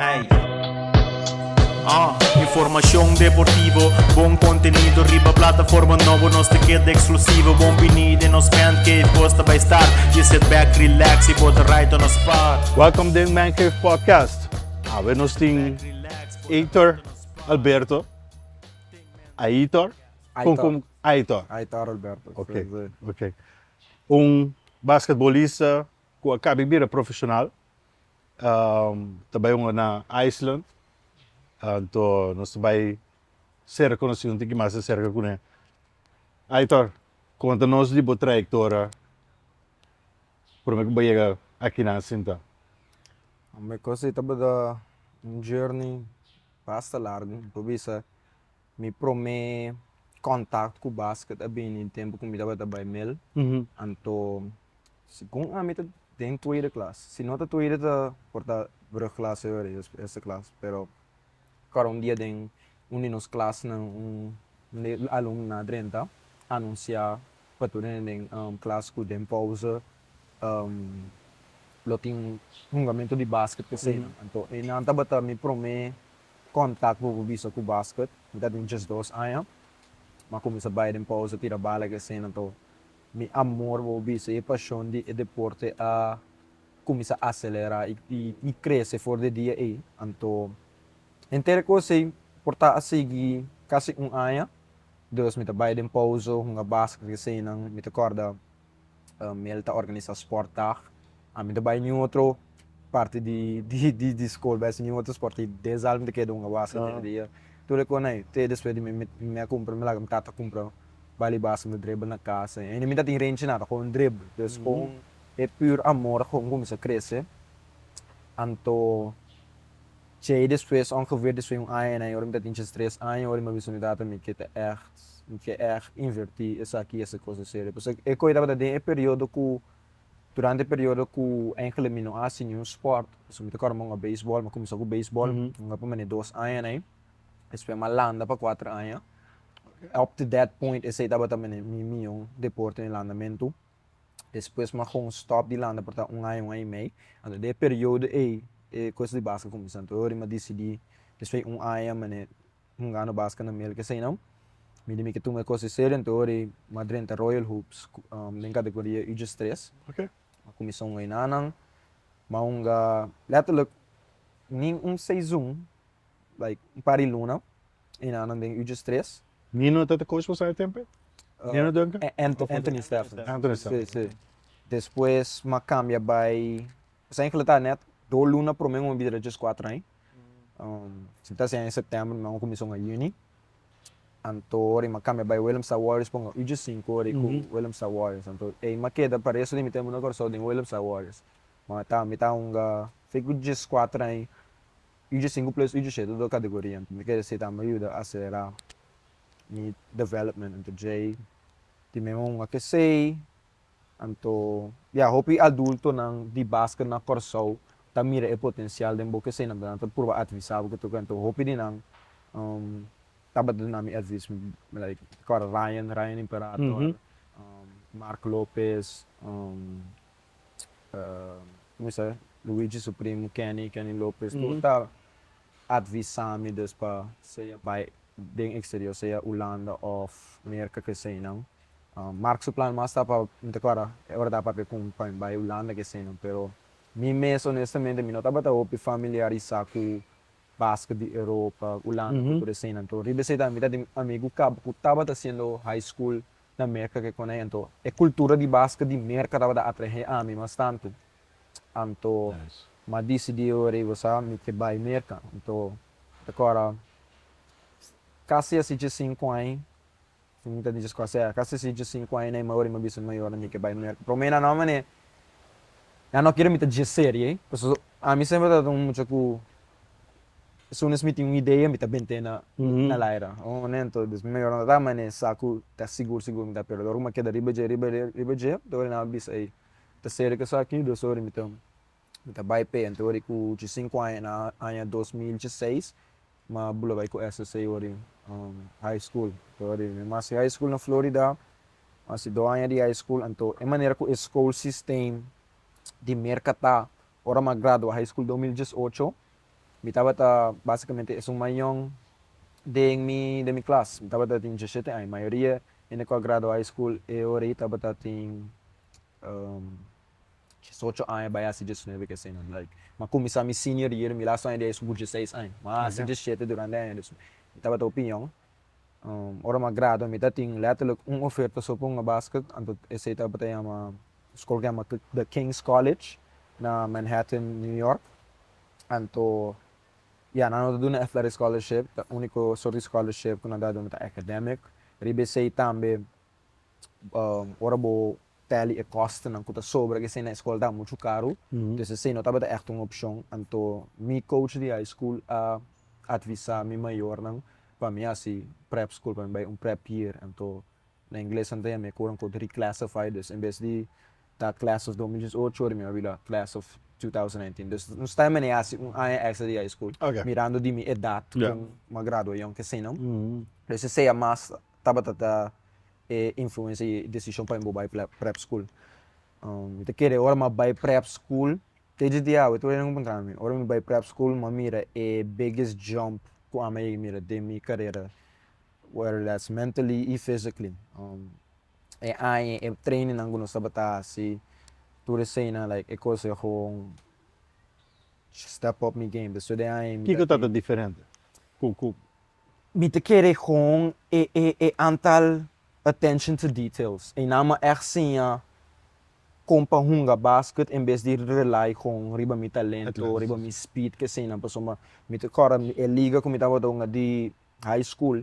Ay. Informação deportivo, bom conteúdo, riba plataforma nova, nós te queda exclusivo. Bom vinida em nos Mancave, gosta by estar. You sit back, relax e bota right on the spot. Welcome to the Mancave podcast. We nos ting Aytor Alberto. Aytor? Aytor. Aytor Alberto. Ok. Basquetebolista que acaba de vir profissional. Trabalhou na Iceland. Então, nós trabalhamos cerca de um pouco mais cerca com ele. Aytor, conta-nos de boa trajetória para que chegar aqui na Cinta. A minha coisa estava um journey bastante largo. Por isso, me prometi contato com o basquete bem em tempo que me estava trabalhando. Então, segundo a minha dentro da classe. Se não está tudo porta para classe essa classe, pero agora um dia tem de nos classe aluno na 30 anunciar para tudo em classe que tem pausa lo tem momento de basquete que sei então e não estava me promete contato com o visa com o basquete ainda tem just 2 anos mas começa a bair em pausa tira bala que sei então meu amor o visa e paixão de deporte a começa a acelerar e crescer fora de dia aí então inteira coisa portar a seguir quase ano Deus me trabalha em pausa uma basquete que sei não me recorda ele está organizando esporte a mim trabalha em outro parte de escola mas em outro esporte 10 anos de cada uma basquete dia tudo com aí te depois de me compra me lá me tata compra vale basquete me dribble na casa e me dá tem range nada com dribble então com é puro amor com começa a crescer então Che depois ongeveer depois ano aí me dá tem 3 anos me visto me data me que é invertir essa coisa séria porque é coisa da é período que durante o período que enkele mino assim um esporte so me tocar uma beisebol mas começou com beisebol uma para 2 anos aí depois uma landa para 4 anos up to that point esse estava também meu deporte em landamento depois uma com stop de landa por 1 ano e meio então de período aí coisa de basquete começando então eu decidi depois 1 ano mas ano basquete na mel que sei não me que tu me coisa séria então eu Madrid Royal Hoops na categoria UG3 Ok. comissão aí nanang maunga letterlijk ning seizoen like pari luna e nanang den UG3 Nino está coach por esse tempo? Nino Duncan? Anthony Stephen Sim. depois ma cambia by sem que tá net do luna pro mim uma vida de 4 anos se tá em setembro uma comissão a uni Antori makami by William Star Warriors pongo UG5 ori ku William Star Warriors anto e makeda pareso ni mitemo na corso din William Star Warriors mata unga fico just 4 aí UG5 plus UG7 do categoria me quer dizer tá me ajuda a acelerar mi development anto J di mesmo unga que sei anto hopi adulto nang di basket na corso tá mira e potencial den bo que sei na tanto por advisar que tu canto hopi din nang taba din namin advice like Ryan Imperator, Mark Lopez, Luigi Supremo, Kenny Lopez, tudo advice sa amin des pa saya by ding exterior saya Ulanda of Amerika kasi nang Mark Suplan masta pa intakara ora dapat kung pa by Ulanda kasi nang pero mi mes honestamente mi notaba ta opi familiarizar com basquete de Europa, Holanda, por exemplo. Então, ribesei também tem amigo que estava fazendo high school na América que conhece. Então, a cultura de basquete de América estava atrair a mim bastante. Então, mas decidi ore você me que vai América. Então, agora quase assim de 5 anos, muita gente quase assim de 5 anos, nem maior e mais maior me que vai América. Para mim não é, eu não quero me ter série, porque a mim sempre dá muito que soon me tinha uma ideia, me também tem na laira. Então, melhor não dá, mas saco tá seguro me dá pelo. Uma queda riba je, do na bis aí. Tá sério que só aqui do sorry me tá vai pé, então eu com 5 anos na ano 2016, mas bula vai com essa sei ori high school. Então, mas high school na Florida, mas 2 anos de high school, então é maneira que o school system de mercata, ora magradua high school 2018. me tava basicamente é uma young de mi classe. Me tava tem 17 anos, maioria em qual grado high school e ora tava tem 18 anos, vai assim 19 que assim, like, mas começar mi senior year, mi last ano é 16 anos, mas 17 durante anos. Me tava opinião. Ora ma grado, me tem letterlijk oferta só para uma basket, então esse tava tem uma escola que chama The King's College na Manhattan, New York. Então ja, não estou dando athletic scholarship, o único sort de scholarship que não dá é academic. Ribe sei também, ora bo tele e costa não custa sobra que sei na escola dá muito caro. Então sei não estava echt uma opção. Então mi coach de high school a advisar mi maior não para mim assim prep school para mim prep year. Então na inglês não tem me coram com reclassified, em vez de da class of 2018 ora mi avila class of 2019. Dus não está me assim extra de high school. Okay. Mirando de mi edad com uma graduação que sei não. Dus sei a mais estava influência e decisão para ir para prep school. Então querer ora ma by prep school, desde dia eu estou indo encontrar me. Ora me by prep school, ma mira biggest jump com a minha mira de minha carreira, whether that's mentally e physically. Training ang gusto sabata si tudo sei na like coisa com step up my game. So daí que está diferente? Me te querer com antal attention to details. E não é assim compa hunga basket em vez de rely com riba mi talento, riba mi speed que sei na pessoa me te cora liga como estava donga de high school.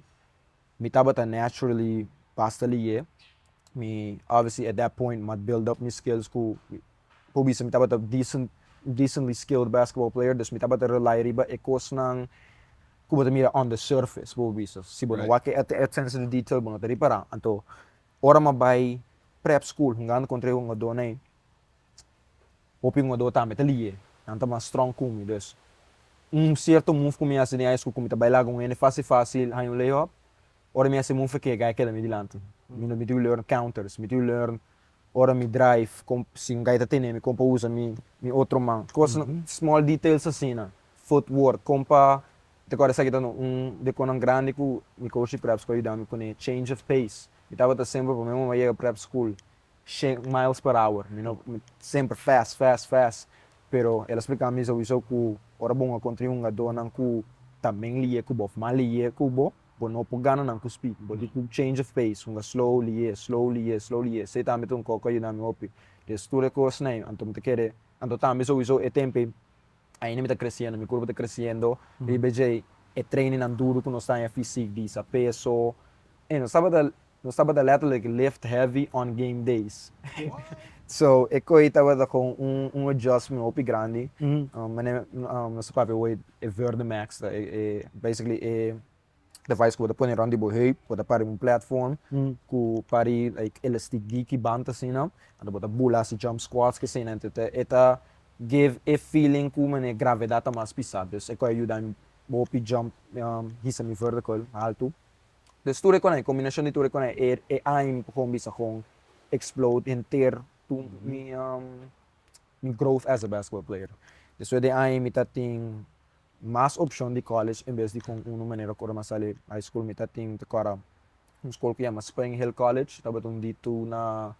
Me estava naturally basta ali me obviously at that point might build up my skills ku bisa me estava decently skilled basketball player, dus me estava rely riba ekos ng kuba mira on the surface po bisa si bono wake attention to detail bono tari para anto ora mabay prep school hanggang kontre ko nga donay hoping nga do tame taliye anta mas strong kumi dus certo move kumi assim high school kumi tabay lagong ene fácil hayo layup ora mi esse move que gaya kela mi dilanto mi do learn counters mi do learn ora mi drive com sim gaita tene mi compa usa mi outro man coisa small details assim na footwork compa te agora sa kita de konang grande ku mi coach prep school dami ko ne change of pace mi tava sempre para mim uma prep school miles per hour sempre fast pero ela explica mi so ku ora bom a contra um dona ku também lie ku bof malie ku bo no pagana nang ku speed bo di ku change of pace um slowly sei também tong ko kayo nami opi desture ko snai anto te quere anto também so e tempo aí me está crescendo, minha curva está crescendo, e BJ é treino não duro com nossa física, disso, peso, e não estava da like lift heavy on game days. So, eu estava com adjustment opi grande, nosso papel weight é verde max, basically device que você põe around the boy, você para platform, que para like elastic geeky band assim, não, então você bula assim jump squats que assim, então give a feeling como a gravidade mais pesada. Dus ik kan je dan mopi jump, hisa mi vertical, alto. Dus tudo com a combinação de tudo com a aim com bisa com explode inteiro to mi growth as a basketball player. Dus we de aim mita ting mais opção de college em vez de com uma maneira que mas ali high school mita ting te cara school que chama Spring Hill College, tava dito na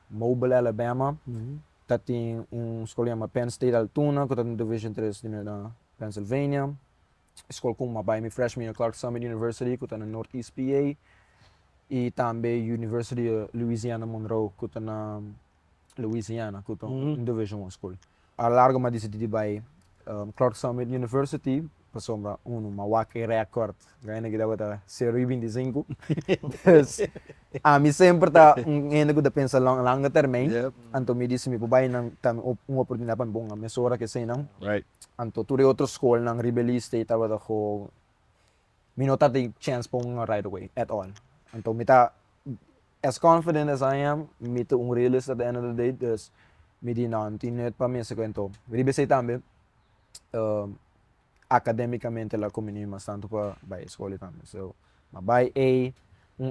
Mobile, Alabama. Tem escola chamada Penn State Altoona, que está no Division 3 na Pennsylvania. Escola como uma by freshman na Clark Summit University, que está na Northeast PA. E também University of Louisiana Monroe, que está na Louisiana, que está no Division 1 School. A larga uma decidi by Clark Summit University, passou uma wake record. Ganha que dava 0,25. A mim sempre está ainda que pensa longa termino. Então me disse me vai não tam uma oportunidade para bom a minha hora que sei não. Right. Então tudo outra escola na rebelista e estava da ho me não tá de chance para right away at all. Então me tá as confident as I am, me tá realist at the end of the day, dus me di não tinha para mim se então. Rebelista também academicamente la comunidade mas tanto para a escola também. So, mas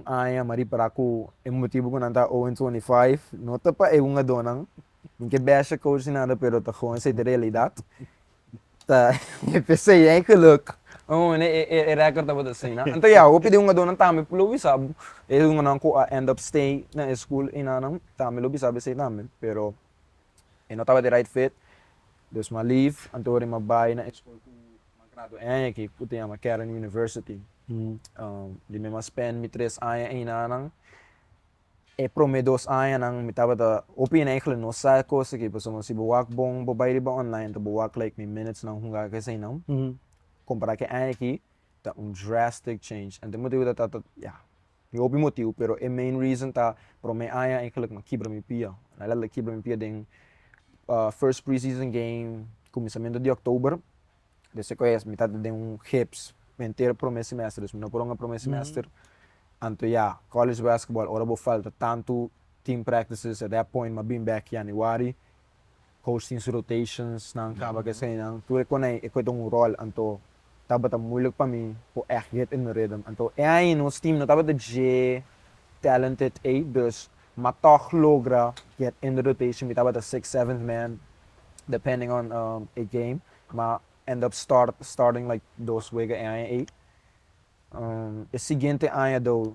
ano mari para ako motivo ko nanta 0-25 nota pa una donang minke basha coach nada pero ta ko sa realidad tá, pensei eigenlijk, record tava assim, né? Então, yeah, eu pedi uma dona também, pelo sabe, eu não end up stay na school e não, também lo sabe sei também, pero eu não tava the right fit, dus ma leave, então eu me vai na school com uma graduação aqui, que tem uma Karen University, de me spend me 3 anos em não, e pro me 2 anos nang me tava da opin eigenlijk no sa coisa que pessoa se buwak bom bobay ba online to buwak like me minutes nang hunga kasi não comparar que aqui tá drastic change and the motivo da yeah eu opi motivo pero a main reason tá pro me aya eigenlijk ma kibra mi pia ela kibra mi pia den first preseason game começamento de outubro desse conhece metade de hips inteiro pro me semestre não por um pro me semestre. Anto yeah, college basketball, ora bo falta tanto team practices at that point, ma being back January, coaching rotations, nang kaba kasi nang tuloy ko na itong role, anto tabat ang moeilijk pa mi po get in the rhythm. Anto ay no team no tabat de talented 8, dus matach logra get in the rotation, mi tabat a 6th, 7th man, depending on a game, ma end up starting like those wega ay 8. E seguinte ano do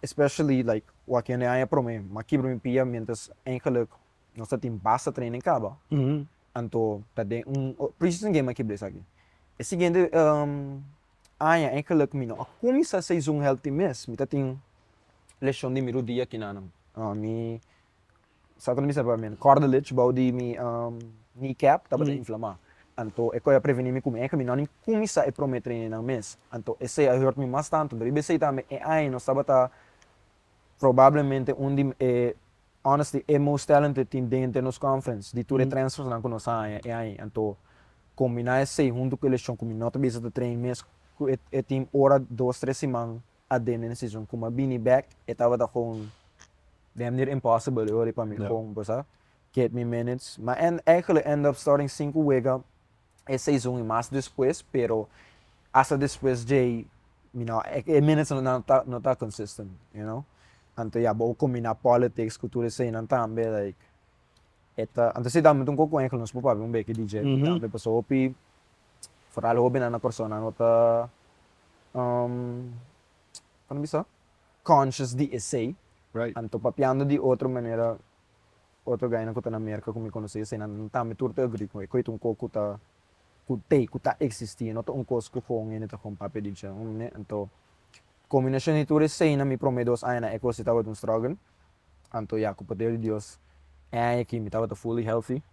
especially like wat je ano pro me makibro mi pia mientras eigenlijk nog dat in basta training kaba anto tade preseason game makibro sagi e seguinte ano eigenlijk mi no kung sa season healthy mes mi tating lesson di mi rodia kinanam mi sa ko mi sa men cartilage body mi kneecap taba inflamar. Anto eu ia prevenir me comer que me não começa a prometer na mês anto esse a hurt me mais tanto do IBC também é aí não sabe tá provavelmente de honestly é most talented team dentro nos conference de tudo transfers não conosco é aí anto combinar esse junto com eles com não também de treino mês é team hora 2-3 semanas a dentro na season como a bini back estava da com damn near impossible hoje para mim com você get me minutes mas actually end up starting 5 wega esse season e mais depois, pero hasta depois de, you know, minutes não tá consistent, you know. Então, yeah, vou combinar politics, cultura assim, não também, like, então se dá muito pouco com nos papai, um beque DJ, também pessoa opi, foral hobby na persona, não tá, como bisa, conscious de essay, Right. Então papiando de outra maneira, outro guy na na América como me conhecia, assim, não também tudo agree com ele, coito pouco tá kuta existia, não um coisa que foi ainda com papel de chão, né? Então, combinação de tudo isso na me prometo aina é que estava um struggle, então já com o poder de Deus é que me estava fully healthy,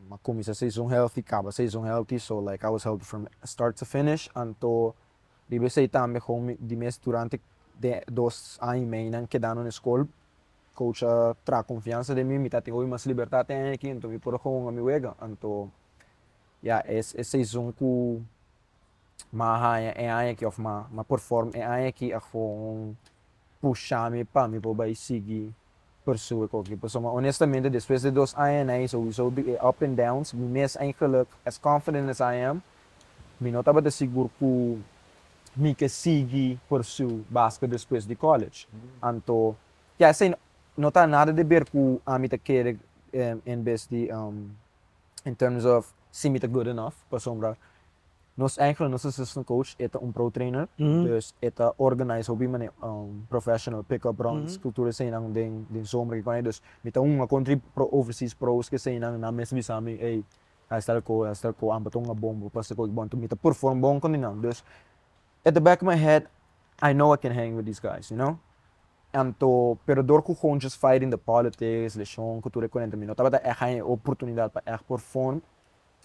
mas começa a season healthy, acaba season healthy, so like I was healthy from start to finish, então deve ser também com de mês durante 2 anos e meio que dando na escola, coach tra confiança de mim, me tá tendo mais liberdade aqui, então me por com a minha wega, então yeah, esse season ku mahaya é que of ma perform é que a com puxar me para me poder seguir pursue ko que pessoa honestamente depois de 2 anos so up and downs me mes eigenlijk as confident as I am me não estava seguro que me que seguir pursue basquete depois de college então yeah assim não tá nada de ver com a mim querer invest in terms of se me tá good enough para sombra nos eigenlijk nos assistant coach é pro trainer dus é organize hobby man professional pick-up runs cultura sei nang den sombra que quando dus me tá country pro overseas pros que sei nang na mesmo sami ei hasta ko amba tong bombo para se ko bom to me tá perform bom quando não dus at the back of my head I know I can hang with these guys you know anto pero door ko gewoon just fighting the politics lechon cultura conenta me não tava é a oportunidade para perform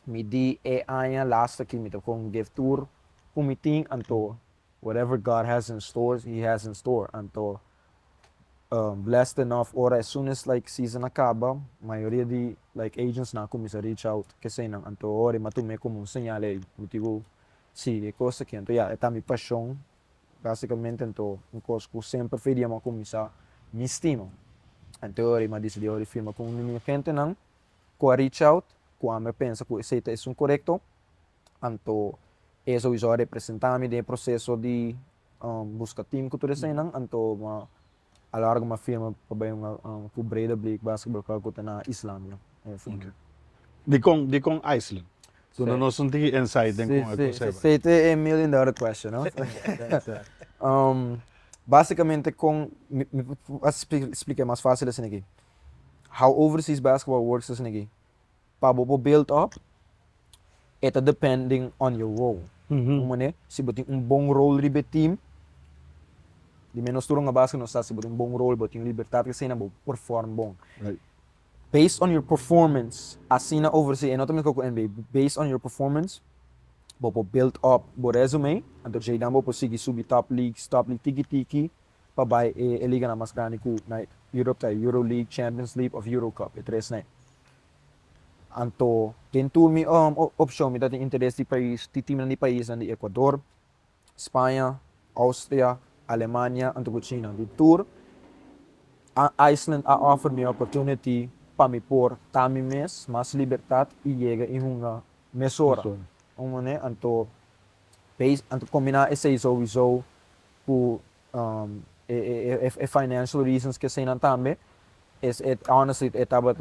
me di anya last aqui me com give tour com meeting anto whatever God has in store he has in store anto blessed enough or as soon as like season acaba maioria de like agents na começa a reach out que sei não anto ora matume como señal aí motivo sim é coisa que anto yeah é minha paixão basicamente anto um coisa que sempre faríamos começar me estima anto ora mas decidi ora firma com minha gente não com a reach out quando pensa que esse é correto, então isso vai representar-me no processo de buscar time que tudo isso não, então a larga uma firma para uma cobrir de basketball que está na Islândia. De com Iceland. Tu não nos um tiki insight em como é que você vai. Essa é a million dollar question, não? Basicamente, explicar mais fácil assim aqui. How overseas basketball works assim aqui. Para você build up, it's depending on your role. Se você tem bom role de team, de menos turno na basket não está se você tem bom role, você tem liberdade que você não perform bom. Right. Based on your performance, assim na overseas, não também com NBA, based on your performance, você build up o resume, então já dá para seguir subir top league tiki para vai a liga na mais grande que na Europe, Euro League, Champions League of Euro Cup, é três né. Então, tem turmi opção, me dá interesse de país, de time de país, de Equador, Espanha, Áustria, Alemanha, então China, de tour. Iceland offer me opportunity para me pôr também mais liberdade e chega em uma mesura. Então, combinar esse sowieso com financial reasons que sei também, honestly, estava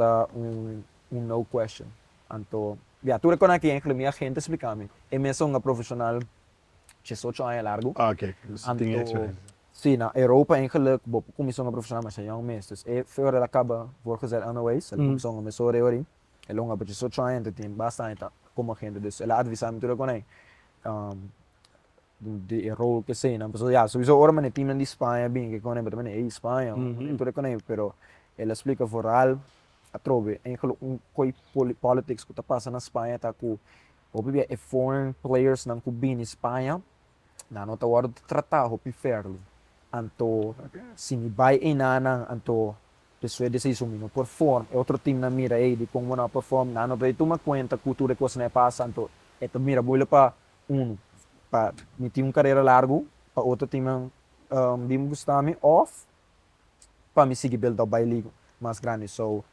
no question. Então, tu reconhece que minha gente explica-me. Eu sou um profissional de 8 anos largo. Ok, tem experiência. Sim, na Europa eigenlijk, como sou um profissional mais young mestres, fora acaba voorgezet anyways, sou um mesor eori, longa porque sou trying tem bastante como gente, dus ela advisa-me tudo com aí. De role que sei, não, pessoal, sowieso ora man time de Espanha bem que com aí, também é Espanha, tudo com aí, pero ela explica foral a trove, eigenlijk coi politics que tá passando na Espanha tá com obviamente foreign players não que bem Espanha, na nota hora de tratar hopi fairly. Anto se me vai em nana anto pessoa desse isso não perform é outro time na mira aí de como não perform não vai tomar conta cultura que você não passa anto é to mira bolha para para me ter uma carreira largo para outro time de me gostar me off para me seguir build up by league mais grande so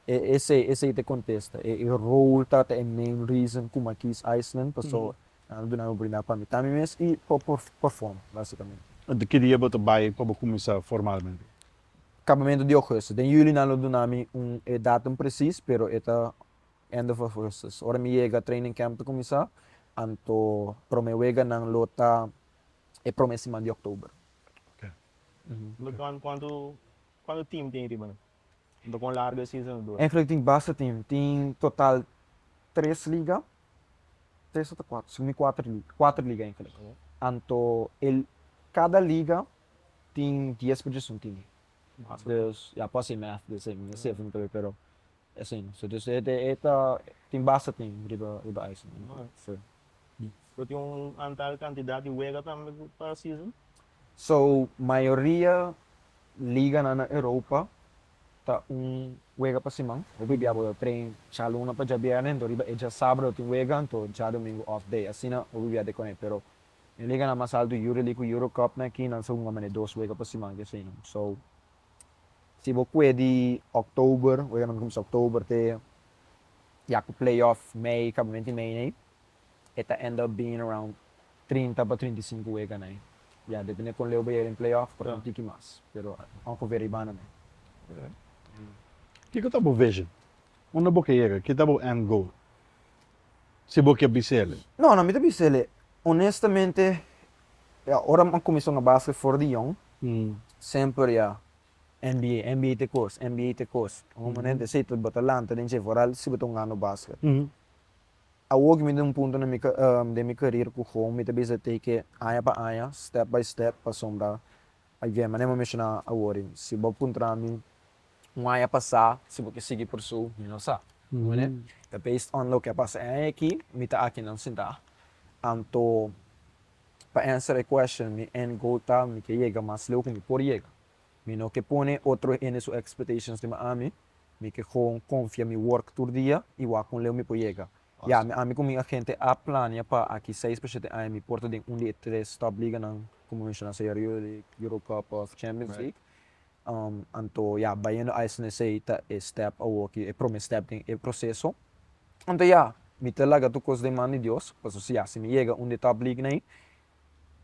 esse te contesta o role tá é main reason como aqui Iceland pessoa não brincar para mim também mesmo e perform basicamente. De que dia você vai para começar formalmente? Acabamento de agosto. De julho não dá-me data preciso, pero é end of August. Ora me chega training camp para começar, então promete não lota é promessa de outubro. Okay. Quando o time tem riba? Então com larga season do. Em tem bastante time, tem total 3 ligas, 3 ou 4, são 4 ligas em frente. Então cada liga tem 10 posições time. Dus ja, pas in math, dus ik zeg van de pero assim, so dus tem bastante time riba Iceland. Eu tenho quantidade de wega também para a season. So maioria liga na Europa tá wega para cima. O bibia bo trein chaluna para jabiane, então riba é já sábado tem wega, então já domingo off day. Assim na o bibia de conhe, pero liga na mais alto Euro League, Euro Cup na aqui não são uma maneira 2 wega para cima que assim. So se você de outubro, we gaan começar outubro te ja com playoff May, acabamento em May, né? It end up being around 30 para 35 wega, né? Ja, depende com leo em playoff, por um tiki mais, pero anco very bana, né? Que tá bom vision? Onde você chega? Que tá bom end goal? Se você bisele? Não, me bisele. Honestamente, ora man começou a base for the young, sempre NBA te course. Momentos sei tudo batalhando, tem que foral se botar ano basket. A work me um ponto na minha carreira com home, me também sei que aia para aia, step by step, para sombra. Again, mas não me chama a worry. Se vou pontuar mim, aia passar, se vou seguir por sul, não sabe. Based on lo que passa aqui, me tá aqui não sentar. Então, para answer a question, me end goal tá, me que chega mais leu que me por chega. Me não que põe outro em suas expectations de Miami, me que confia me work todo dia e o com leu me por chega. Ja, me com minha gente a planeia para aqui 6% a me porta de de 3 top liga não, como mencionar se Euro Cup of Champions League. Então, ja, vai no Iceland sei tá step a work, é promise step tem é processo. Então, ja, me talaga tu coisa de mano de Deus, porque se me chega de top league nem,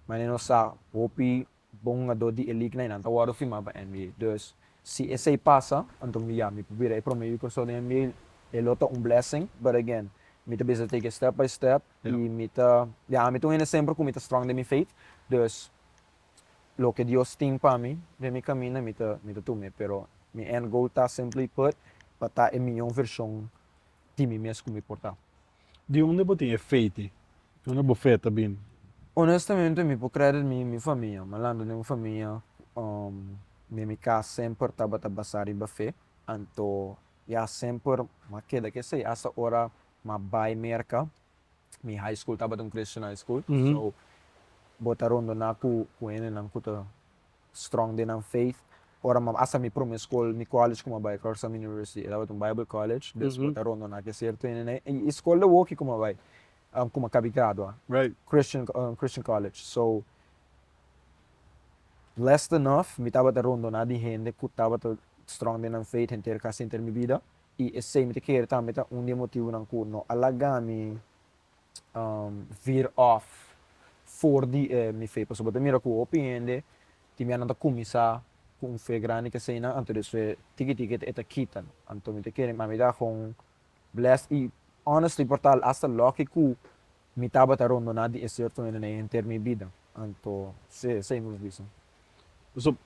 mas não sa hopi bom a do di league na então agora firma para NBA. Dus se esse passa, então me probeira prometer que só de NBA é lota blessing, but again, me bezig take it step by step. Ja. E me tô sempre com me strong de minha faith. Dus, lo que Dios tem para mim, de mi caminho, me tá tume. Pero, mi end goal tá simply put, para tá em minha versão de mim mesmo como portar. De onde você tem feito? Onde você fez bem? Honestamente, me por credit minha família, malando minha família, minha casa sempre estava a passar em bafé, então já sempre, mas que sei, essa hora, mas vai merca, minha high school estava em Christian high school, so botaram na ku ele não kuta strong de na faith, ora mas essa minha primeira escola, minha college como vai, Carson University, estava em Bible College, depois botaram na que certo ele, e escola de walkie como vai. Como acabei graduar. Right. Christian College. So, less than enough, me estava rondo na de gente que estava strong de na faith inteira casa inteira minha vida. E esse me te quer também dia motivo não no alagami veer off for the me fei passo botar mira com opinião ti me anda começar com fe grande que sei na antes de ticket eta quitan. Anto me te quer me dá com bless e honestly portal hasta lucky ku mi taba rondo na di certo na intermi vida anto sei mo visto So,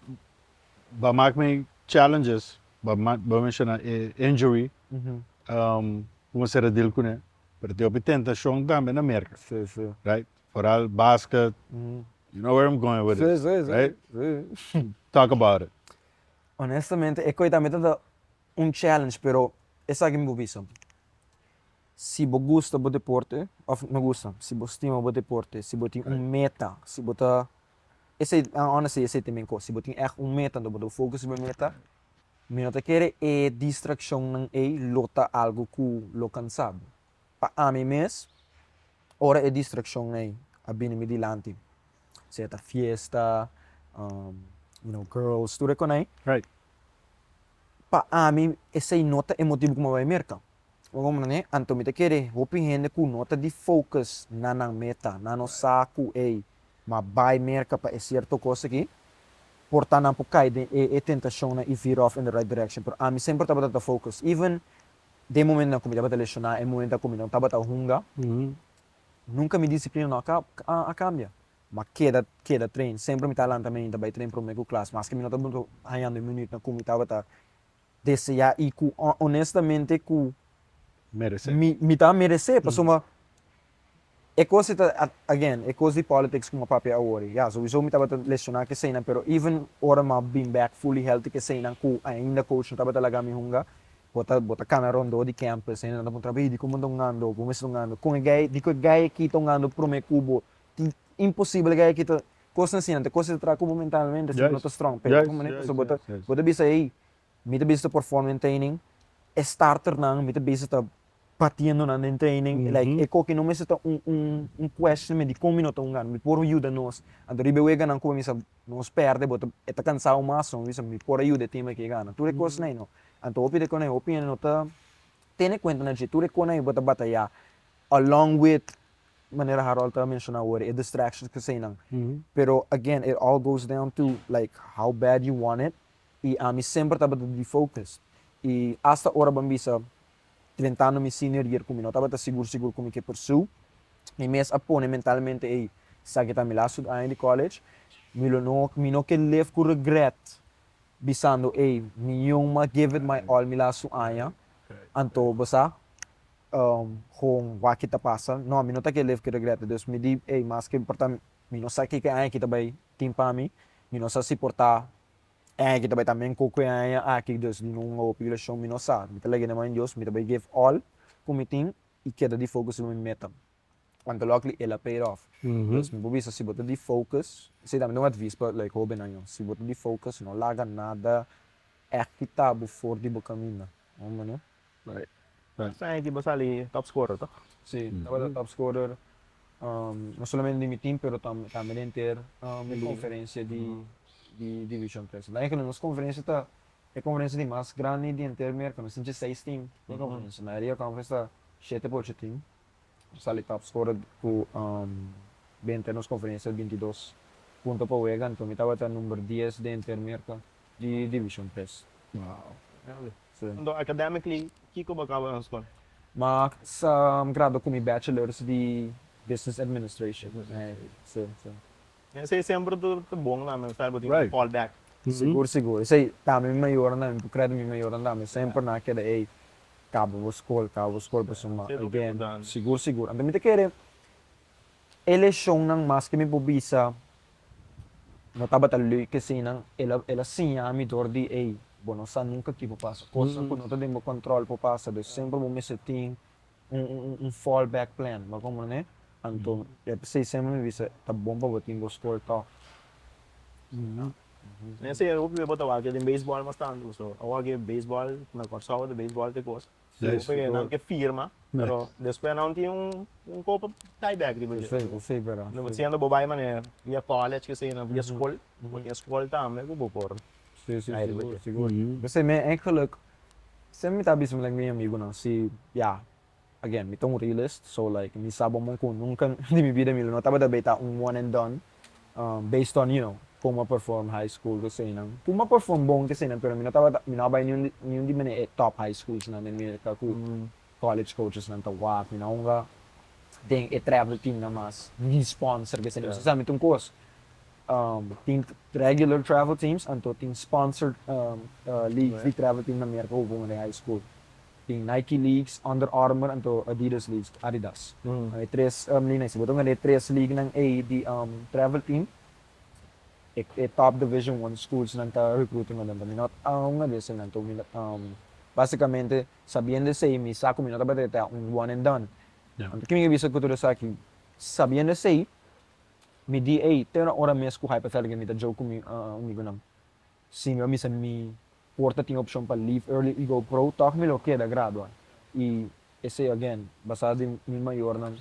ba maak me challenges, ba mencionar injury, como será deal com ele, pero te op tentação também na América, sim right? Vooral basket, you know where I'm going with it, right? Talk about it. honestamente é coisa também challenge pero essa que me visto se você gosta do deporte ou não gosta se você estima do deporte se você tem meta se você esse honestly esse também coisa se você tem meta do você foco sobre meta me não te quer é distração não é lota algo que lo cansado para a mim mesmo ora é distração não a bem me dilante certa fiesta girls tudo reconhece Right. para a mim esse nota é motivo como vai mercar. Como né? Anto me te querer, opinião com nota de focus na meta, na no saco mas vai merca para é certo coisa aqui. Portar na pucai de tentação na e veer off in the right direction. Pero a mim sempre estava a focus. Even de momento na comida para lecionar, é momento da comida não estava a hunga. Nunca me disciplina não a cambia. Mas queda treino, sempre me talanta também também treino para o meu classe. Mas que me não estava muito ganhando um minuto na comida estava desejar e honestamente com Merece. me tá merecer, porque uma é coisa again, é coisa de politics como papai agora. Yeah, so me tava lecionar que sei não, pero even ora ma being back fully healthy que sei não, ku ainda coach não tava talaga mi hunga. Bota canarondo di campus, ainda não trabalho de como andando, como estou andando. Com gay, de que gay aqui estão andando pro meu cubo. Impossível gay aqui coisa assim, não, coisa tra como mentalmente, se não tá strong, pero como né, so bota bisa aí, me tá bisa performance training, starter não, me tá bisa batendo na training, like é que não me está question de como não estão ganhando, me por ajuda nós, ando ribe wega não como nos perde, bota é tá cansado mais, me por ajuda time que ganha, tudo é coisa não, ando opide com a opinião não tá, tem conta na gente, tudo é com a bota batalha, along with maneira Harold tá mencionar agora, é distractions que sei não, pero again it all goes down to like how bad you want it, e a mim sempre estava de focus, e hasta hora bambisa tentando mi senior year kung minota seguro kung que pursue e mes apone mentalmente ei sabe tá milasso ainda college mino que live com regret bisando ei ma give it my all milasso aya anto basa kung wakita pasa no minota que live com regret Deus me di ei mas que importa mino sabe que aya kita bay timpa mi mino sa suportar kita vai também cocoa aqui Deus numa população minosa me talaga naman Deus me também give all committing e queda de focus no meta quando luckily ela paid off Deus me bobisa se botar de focus se também não advice but like hobe na yo se botar de focus não larga nada equitable for de caminho não Right. Saan di ba sali top scorer to? sim estava top scorer não somente de meu time pero também inter conferência de Division 3. Daí que nas conferências é conferência de mais grande de intermédio, que nós temos 6 times de conferência. Na área conferência 7 por 7 times. Sali top scorer com 20 nas conferências 22 pontos para o Egan, então estava até número 10 de intermédio de Division 3. Wow. So academically, kiko ba ka ba ang score? Mas sa grado ko may bachelor's de business administration. So. Esse sempre do bom lá, mas sabe, tipo, Right. fallback. Siguro. Say, tama may mayor na, credo may mayor na, sempre na kaya cabo school pa suma. Ito Again, importante. siguro. Ang dami kaya eleksyon ng mas kami bubisa, notaba taloy kasi nang ela siya mi dordi bueno, sa nunca que passa. Coisa que não tem controle por passa, de sempre mo meseting fallback plan, mas como né? Anto, sei sempre me visa, tá bom para botar score to. Esse eu vou botar o aqui de baseball mas tanto, so, o aqui baseball, na corção de baseball de coisa. Yes. Porque não que firma, pero depois não tinha copa tieback, tipo. Eu sei, vera. Não tinha no bobai mané, via college que sei na via school, via school também, eu vou por. Siguro. Kasi may eigenlijk, sa mi tabi sa lang may amigo na si, again, mitong realist, so like, mi sabo mo kung nunca, hindi mi bida milo, no, taba da beta one and done, based on, kung ma-perform high school kasi nang, kung ma-perform bong kasi nang, pero minabay yung di man top high schools na, minaka ku college coaches nang tawak, minakong ka, ding travel team na mas, sponsor kasi nang, sa mitong course, team regular travel teams anto team sponsored leagues di travel team na Amerika ubong na high school team Nike leagues Under Armour anto Adidas leagues Adidas ay tres linas butong nga tres league ng A di travel team top division 1 schools nang ta recruiting na minot nga desa nang to minot basicamente sabiendo say mi sako minot ba ta one and done kimi bisa ko to sa akin sabiendo say mi DA, pero ora mes ko hypothetical nita joke mi umigo nam. Senior mi sa mi porta ting option pa leave early i go pro talk mi lo queda grado. I ese again, basado mi mayor nam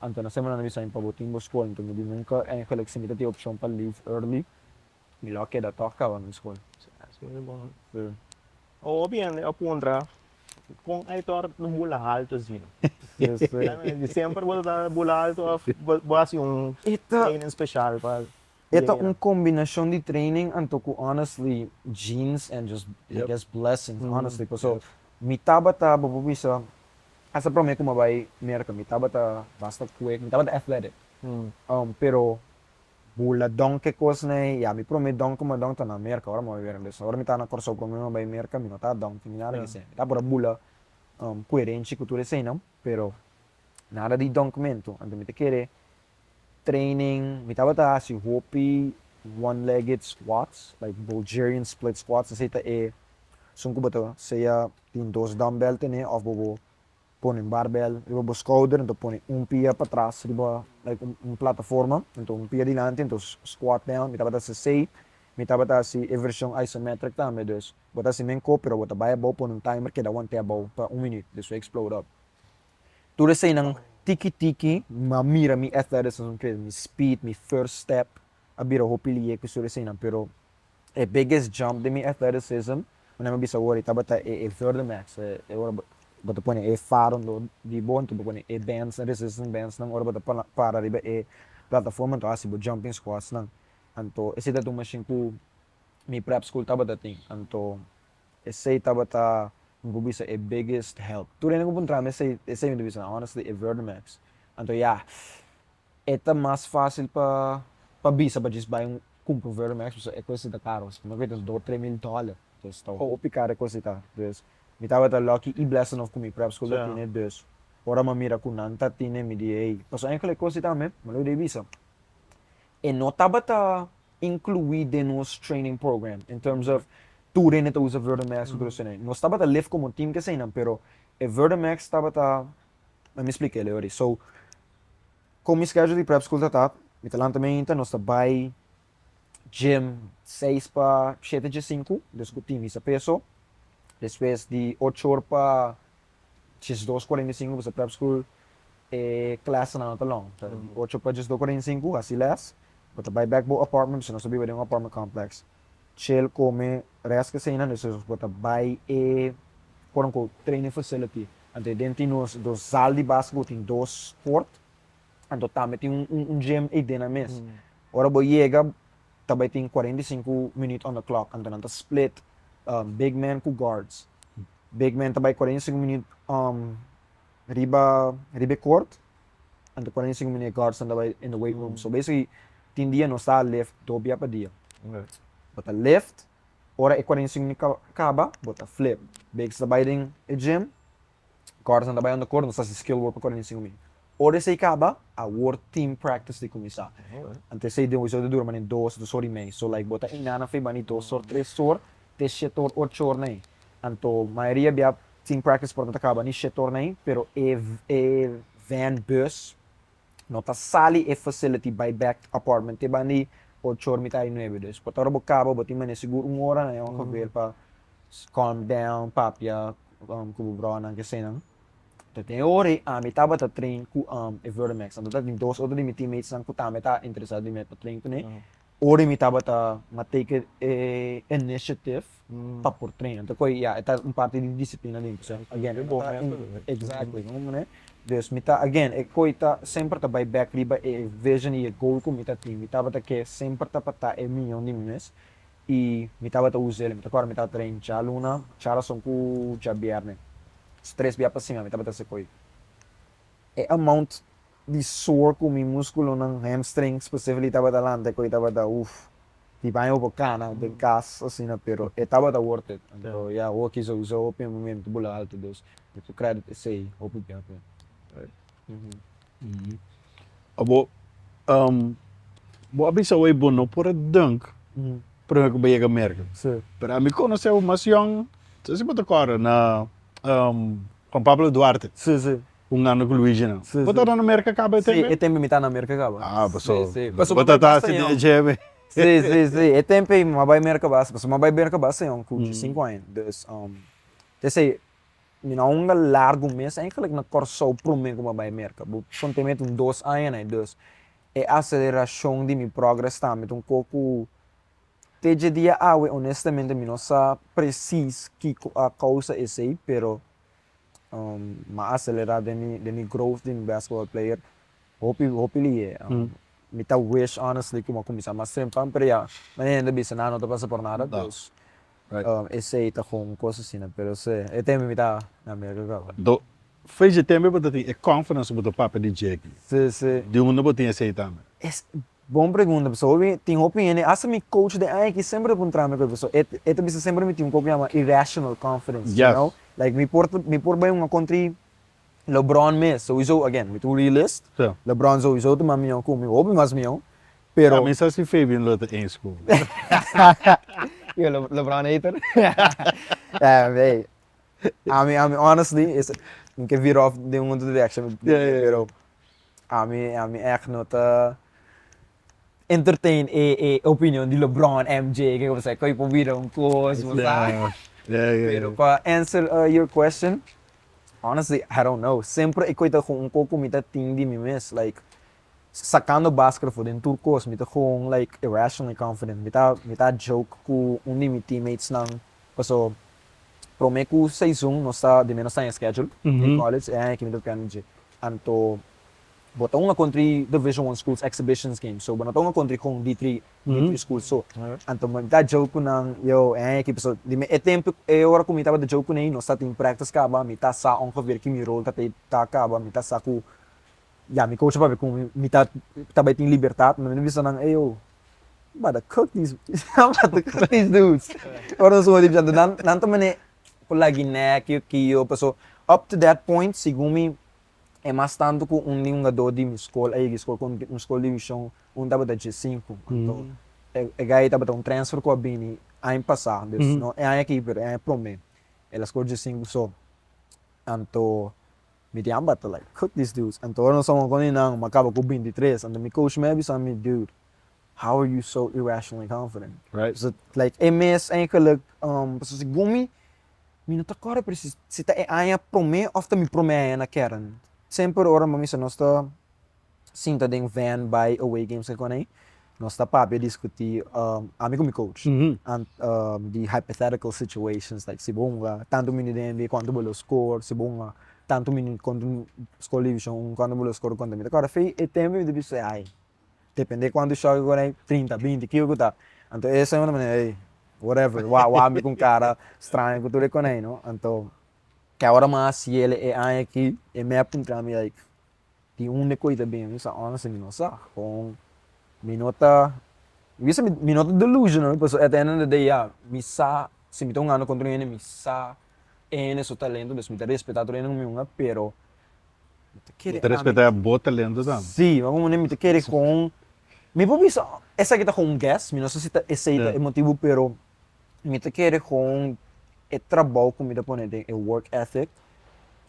anto na semana na bisa pabuting mo school anto mi nunca collect mi ti option pa leave early. Mi lo queda talk ka on school. O bien, apuntra kung Aytor nung bula alto zino. Sempre wala bula alto bukas yung training special pa. Ito ang kombinasyon di training anto ko honestly genes and just I guess blessings honestly ko so mitabata babubisa asa pro may kumabay America mitabata basta quick mitabata athletic pero bula donke kos na mi pro may donk kuma donk ta na America ora mo ver so ora mitana korso ko mo bay America mi nota donk tinara kasi tapos bula coerente cultura sei não pero nada de donkmento ando mi te quere training, mitabata si Hopi one-legged squats, like Bulgarian split squats. Kasi ita sungko ba to? Saya tin dos dumbbell tene of bobo ponen barbell, riba bo shoulder, então ponen pia para trás, riba like plataforma, então pia dilante, então squat down, mitabata sa say, mitabata si version isometric também, dus bota si menko, pero bota baya bo ponen timer que da one table pa 1 minute, this will explode up. Tudo say nang tiki-tiki, mamira mi athleticism, mi speed, mi first step, abira hopili ko sure say nang pero biggest jump de mi athleticism, na mabisa wori tabata third max, ora bata pone faron do di bon to pone bands na resistance bands nang ora bata para riba plataforma to asibo jumping squats nang anto ese da machine ko mi prep school tabata ting anto ese tabata bisa biggest help. Tuloy na kupuntra me say yung division honestly Vertimax. Anto eta mas fácil pa bisa pa just buy yung kumpo Vertimax so coisa da caros. Magkita do $3,000. Dus to opicare coisa ta. Dus mitava ta lucky e blessing of kumi prep school tine dus. Ora mamira kunanta tine mi DA. Paso enkele coisa ta me, malo de bisa. E notaba ta incluído nos training program in terms of tu rin ito usa Vertimax ko tuloy no estaba ta lift como team kasi nan pero Vertimax estaba ta me explique Leori so com mi schedule de prep school ta mitalan também no sta by gym 6 pa 7 de 5 discutir isa peso después de 8 horas pa 2:45 sa prep school class na talong 8 pa 2:45 assim less but by back bo apartment so no sabi yung apartment complex chill come rest kasi ina so bota by quote unquote training facility ante dentro dos sal de basketball tem dos court anto também tem gym dentro mes ora bo chega também tem 45 minutes on the clock anto nanta split big man com guards big man também 45 minutes riba court, and 45 minutos guards andava in the weight room. So basically, tindia não está lift, dobia para dia. Bota lift, ora e 45 minutos acaba, bota flip. Bakes trabalha em gym, guards andava on the court, não está se skill work para 45 minutos. Ora se acaba, a work team practice de começar. Antes se deu isso de dura, mas em 2 horas e meia. So like, bota em nana, fez bani 2 horas, 3 horas, 7 horas, 8 horas, né? Então, a maioria bia team practice por acaba ni 7 horas, né? Pero van bus, nota sali e facility by back apartment, te bani 8 horas, mitad e 9 horas. Bota hora bocaba, bota em seguro 1 hora, né? Onde ver para calm down, papia, kubo brona, que sei não. Tem hora a mitad bata train ku Evermax. Então tem 2 outros de meus teammates ang kutame ta interessado em para train ne. Hora mitad bata take initiative para por train. Então coi esta parte de disciplina din so again exactly no né. Dus mitad again coi ta sempre ta by back riba vision e goal ku mitad team. Mitad bata que sempre ta pata milhão de minutos e mitad bata usar mitad agora mitad train já luna, já são ku já bierne. Stress biya pa cima, mitad bata sa koi. Amount de sore com mi músculo ng hamstring, specifically taba da lante ko taba da di ba yung bocana, del gas assim na pero taba da worth it. Então, o que uso open momento bula alto dos. Tipo credit say, hope biya pa. Abo bo abi sa way bono por dunk. Pero ko ba merka. Sim. Pero ami conheceu mas young, se bota agora na Juan Pablo Duarte. Sim. Ano com Luigi, não? Bota na América acaba também? Sim, tempo mitad na América acaba. Ah, passou. Sim. Bota tá se de geme. Sim. Tempo mabay América basta, mas mabay América basta yung de 5 anos. Dus desse minha largo mês eigenlijk na corso pro mim como mabay América. Contemento 2 anos, dus aceleração de meu progresso também pouco Teje dia awe honestamente mi não sa precis que a causa é essa, pero ma acelerar de mi growth de mi basketball player. Hopefully mi ta wish honestly que ma começar mas sempre pero mas ainda bisa na não tá passa por nada, dus esse tá com coisa assim, pero se tem mi ta na América. Do fez de tempo para ter confidence para o papo de Jake. Sim. De um não botinha esse também. Boa pergunta, pessoal. Tem opinião. Essa minha coach de aí que sempre encontramos com a pessoa. Esta bisa sempre me tem pouco chama irrational confidence, yes. You know? Like me por bem uma country LeBron mesmo. So iso again, me tu realist. So. LeBron so iso tu mamio com me, obi mas mio. Pero a mim só se fez bem luta em school. Eu LeBron hater. Hey. I mean honestly, is que vir off de uma direction. Pero I mean echt not entertain opinion de LeBron, MJ, que você coi por vir coisa, Pero para answer your question, honestly, I don't know. Sempre eu coito com pouco me tá ting de mim mesmo, like sacando basketball em turcos, me tá com like irrationally confident, me tá joke com de meus teammates nang, paso prome ku season no sa de menos time schedule in college, que me tá piano de anto bota uma country Division 1 schools exhibitions game. So bota uma country com D3 schools so. Anto magda joke nang yo que pessoa de tempo hora que me tava de joke nem no sa team practice ka ba mi ta sa ongeveer que mi role ta ka ba mi ta sa ku mi coach pa com mi ta ba tem liberdade, mas não visa nang eu but cook these dudes. Ora so tipo nanto mane ko lagi na que eu passo up to that point sigumi mas tanto ko jogador de escola aí escola com escola de divisão tava da G5 então gaya tava transfer ko bini ano passado no aqui pero prome ela escola G5 so anto me diamba to like cook these dudes anto não são com ninguém macaba com 23 and me coach maybe some dude how are you so irrationally confident, right? So like MS eigenlijk passo sigumi minuto agora preciso se tá prome ofta me prome na kern sempre ora mamisa nós tá sinta den van by away games que quando nós tá para discutir amigo me coach and the hypothetical situations like se bonga tanto minuto de quando bolo score se bonga tanto minuto quando score division quando bolo score quando me agora fei e tempo de bisa ai depende quando joga agora 30 20 que eu tá então essa é uma maneira whatever wa amigo com cara estranho que tu reconhece não então que agora mais ele é aí que é me apuntar me like de única coisa bem isso honestly não sabe com minota isso minota delusional because at the end of the day missa se me tongando contra ele missa é seu talento des me respeitar ele não me unha pero Te respeitar a boa talento também. sim vamos nem me querer com me pode isso essa aqui tá com um guess me não sei se esse é motivo pero me te querer com é trabalho como me dá poner é work ethic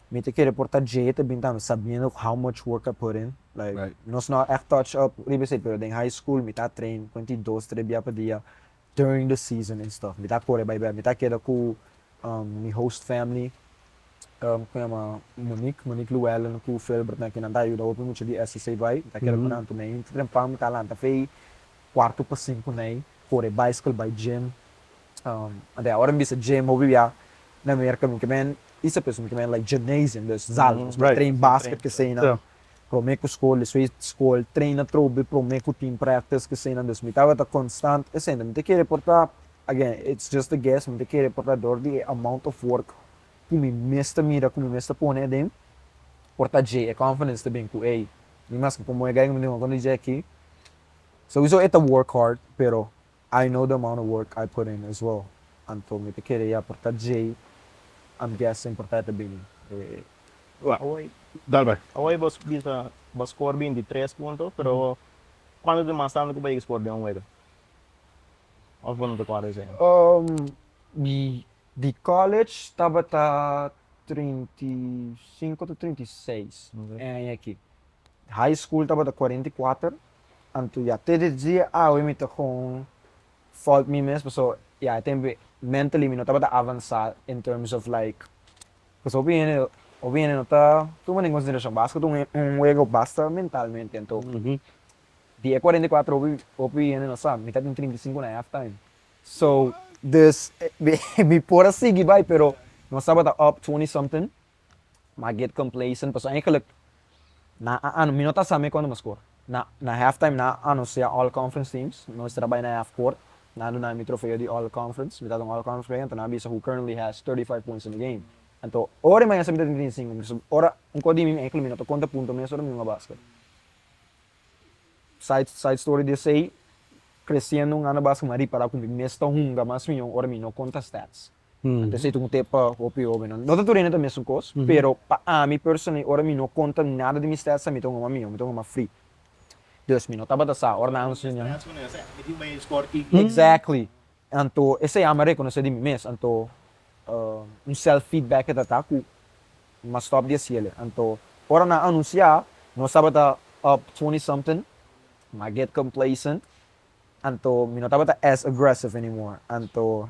me te querer portar jeito bem também sabendo how much work I put in like nós não é touch up ribe sei pero em high school me tá trein 22 3 dia por dia during the season and stuff me tá correr bye me tá querer com me host family chama Monique Llewellyn com o Philbert na que não dá eu open muito de SC vai tá querer com tanto nem trempar me tá lá tá fei quarto para 5 nem correr bicycle by gym até agora me disse gym ou via na América que man isso é pessoa que man like gymnasium dus zaal trein basket que sei na promeco escola sua escola treina trobe promeco team practice que sei na dus me tava tá constant é sendo me te querer portar again it's just a guess me te querer portar door the amount of work que me mesta mira como me mesta pone dem portar J é confidence também com ei me mas como é ganho me quando dizer aqui so isso é to work hard pero I know the amount of work I put in as well então me te querer portar J I'm guessing portar também Dale, Hoy vos score bien de 3 puntos, pero ¿cuánto te más tarde que vais a score de un juego? ¿O cuándo te cuadras ahí? de college estava tá 35 to 36 é aqui high school estava tá 44 então já até dia eu me tô com fault me mesmo so yeah tempo mentally me não estava tá avançado in terms of like because obviamente não tá tomando em consideração basquete jogo basta mentalmente então dia 44 obviamente não sabe me tá com 35 na halftime so this me por seguir vai pero não sabe tá up 20 something mas get complacent pero eigenlijk na me não tá sabe quando mas score na halftime na anuncia all conference teams nós trabalha na half court na do mi trofeo de all conference me tá com all conference então na bisa who currently has 35 points in the game então ora mais sabe 35 ora um código me eigenlijk minuto conta ponto mesmo ora minha basket side story de sei crescendo ano basket mari para com nesta hunga mas minha ora me não conta stats então sei tu tempo opio não tô turendo também são coisas pero para mim personally ora me não conta nada de minhas stats me tô uma free 2 minutos tava da sa ora não sei exactly então esse é a me reconhecer de mim mesmo então self feedback que tá com mas stop de cielo então ora na anunciar não sabe tá up 20 something mas get complacent então me não tava tá as aggressive anymore então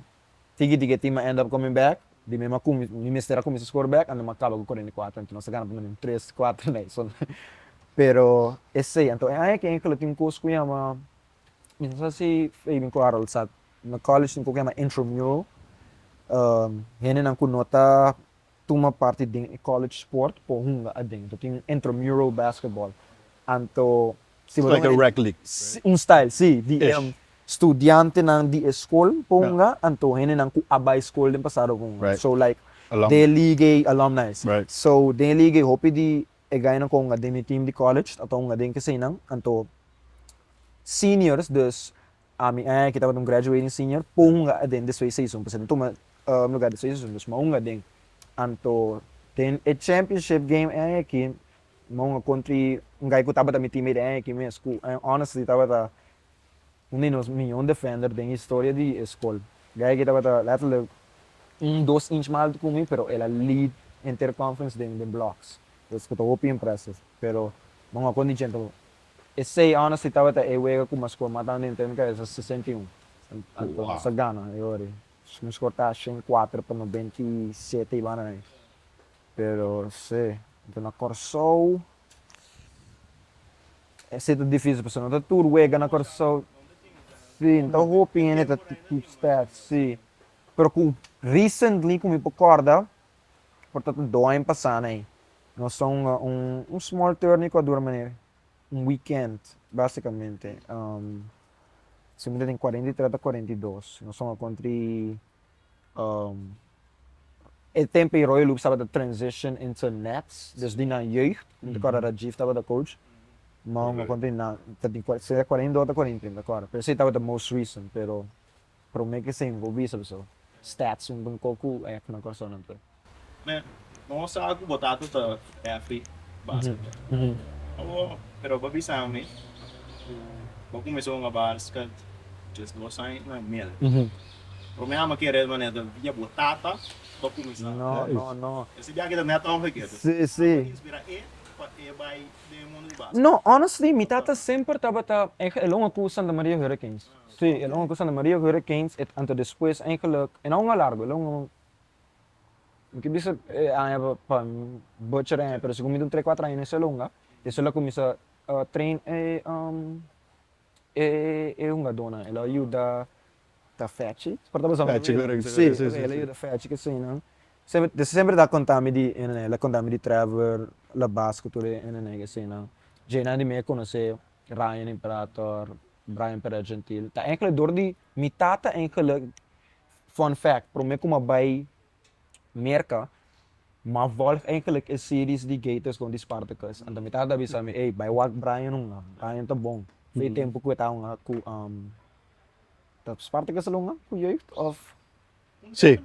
tigi team end up coming back di me makum mi mistera como se score back ando macaba com 44 então nós ganhamos por 3 4 né so pero esse então é que aquele time course que chama não sei se foi bem claro sabe na college tem que chama intramural hene nang kunota tuma parte de college sport po hunga ading to tem intramural basketball anto it's like a rec league style si di estudiante nang di escola po hunga anto hene nang ku abay school din pasado po so like de liga alumni so de liga hopi di gaya nang ko nga din team di college ato nga din kasi nang anto seniors dus kita ba graduating senior po hunga ading this way season pasado tuma lugar de season dus maunga din anto then a championship game aqui mga country ngai ko taba mi teammate aqui mes ku honestly taba ta dos milhão defender din história de escola gaya kita taba lateral 2 inch mal comigo pero ela lead interconference din blocks dus ko to impressive pero mga condition to esse honestly taba ta wega ku mas ko matan din tem ka sa 61 anto sa Ghana yori nos cortaste em 4 para 97 e lá né pero sei então na Corsol é muito difícil pessoal não tá tudo wega na Corsol sim então hoping né tá tudo stats sim pero com recently como me recorda portanto do ano passado né nós somos small tourney com a dura maneira weekend basicamente sempre tem 43 a 42 nós somos contra het tempo in Royal Loop estava de transition into Nets, dus die na jeugd, de cara Rajiv estava de coach. Maar me conté na, seria 40 ou 40, agora. Pero sei estava the most recent, pero pro me que se envolvi so. Stats um pouco é que na coisa não tem. Né? Nossa, algo botado tá é free basket. Oh, pero babi sa amin. Bago começou a basket, just go sign na mel. Pero me ama que era maneira via botata, tô começando. No. Esse dia que da meta on aqui. Sim. Inspira by de mundo de basket. No, honestly, mi tata sempre estava elong ako Santa Maria Hurricanes. Sim, elong ako Santa Maria Hurricanes, et anto depois eigenlijk, en ao nga largo, elong que bisa aya pa butcher pero se comido 3-4 anos nessa longa, isso ela começa a train uma dona, ela ajuda da Fetch, portava só Fetch, sim, ela ajuda Fetch que sim, não. Sempre dá contami di ela contami di Trevor, la basqueture che sim, não. Jena di me conhece Ryan Imperator, Brian Pera Gentil. Ta eigenlijk door die mitata eigenlijk fun fact, pro me como bij merka, maar volg eigenlijk een series die Gators gewoon die Spartacus. En dan mitata bisa me, hey, bij wat Brian Brian tá bom. Foi tempo que eu tava com tá Spartacus longa, com jeugd of Sim.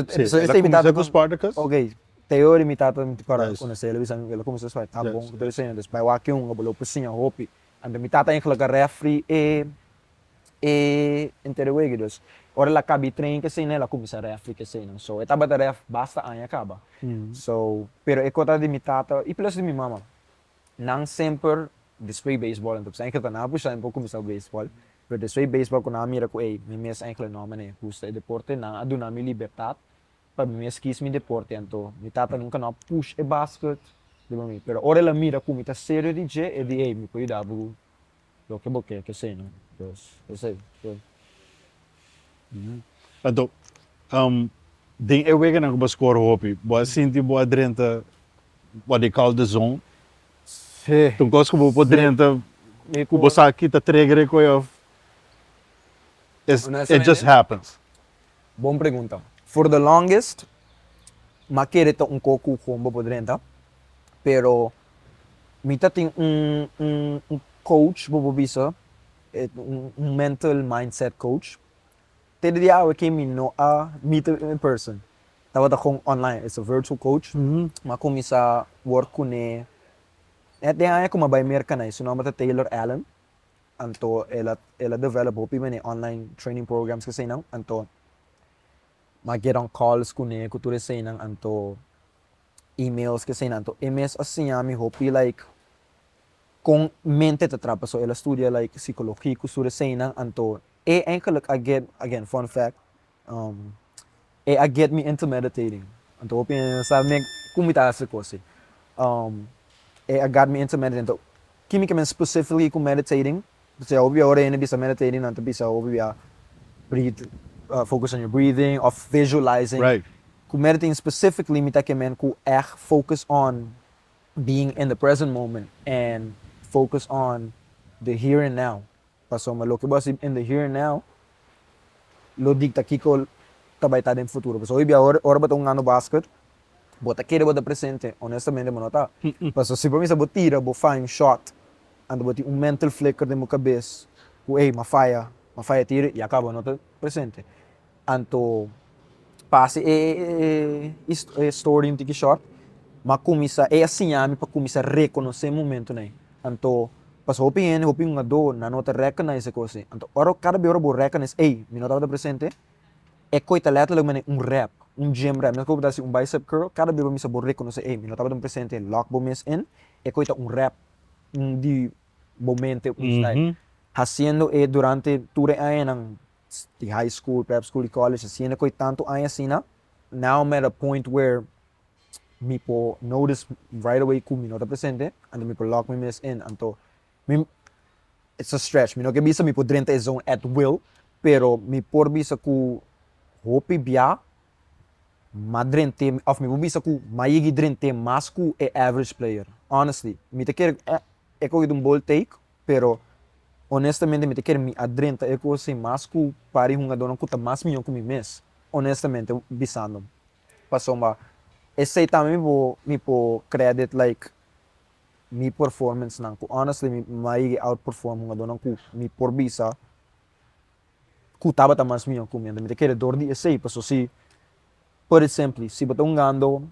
Sim, ela começou com o Spartacus. Ok. Teoria mitata para conhecer ele bisa ela começou a tá bom, então ele sendo bij wat yung bolo pesinha hopi. En dan mitata eigenlijk een referee interwege dus. Ora la cabi train que sei nela começa referee que sei não. So etaba da ref basta anya acaba. So pero e conta de mitata e plus de minha mama. Não sempre display baseball en então eigenlijk na puxa um pouco começar baseball. Pero display baseball com a mira com ei, me mes eigenlijk não mané, gusta e deporte na aduna mi libertad. Para me esquis mi deporte então mitata nunca não push e basket. Pero ora ela mira como está sério de je e de ei me cuidar bu lo que boque que sei não. Eu sei. Então, ding é wegen ang score hopi. Boa sinti boa drenta what they call the zone. Sim. Então cos que boa drenta ku bosa kita trigger ko of it just happens. Bom pergunta. For the longest, maquere to coco combo por drenta. Pero mita tem coach bobo bisa, mental mindset coach. Tede dia we came no a meet in person. Tava da kong online, it's a virtual coach. Ma kumisa work ko ne. Et dia ay kuma by merka na iso nome Taylor Allen. Anto ela develop hopi mene online training programs kasi nang anto ma get on calls ko ne kuture say nang anto emails kasi nanto MS assim ami hopi like kung mente te trapa so ela studia like psychology kusure say nang anto eigenlijk again fun fact I get me into meditating anto hopi sa me kumita sa kosi I got me into meditating anto kimi kemen specifically ku meditating so hopi ora ene bisa meditating anto bisa hopi breathe focus on your breathing of visualizing Right. Ku meditating specifically mita kemen ku focus on being in the present moment and focus on the here and now. Paso malo que basi in the here and now lo dicta kiko tabay ta din futuro. Paso ibi ora ba tong ano basket bota kere ba da presente honestamente mo nota. Paso se para mim sa botira bo fine shot ando boti mental flicker de mo cabeça ku mafaya tira e acaba nota presente. Anto passe story um tiki short, mas começa assim a mim para começar a reconhecer o momento né. Então, passo hopi uma dor na nota recognize a coisa. Então, ora cada vez eu recognize, me nota da presente, coita letterlijk rap, gym rap. Mas como assim bicep curl, cada vez eu me sabo reconhecer, me nota da presente, lock bomes in, coita rap, de momento haciendo durante toda a ano the high school, prep school, college, haciendo ko tanto ay asina. Now I'm at a point where me po notice right away kung minota presente and me po lock me miss in. Anto, it's a stretch. Me no que bisa me po drenta zone at will, pero me por bisa ku hopi biya madrente of me po bisa ku mayigi drente mas ku average player. Honestly, me te quer ko idum ball take, pero honestamente me te quer me adrenta se mas ku pari hunga donon kuta mas milhão ku me mes. Honestamente, bisando. passou uma esse também me po credit like mi performance nang ko honestly mai outperform nga doon ko mi por bisa ku taba tamas mi ko mi te querer dor di esse passo si por exemplo si batong gando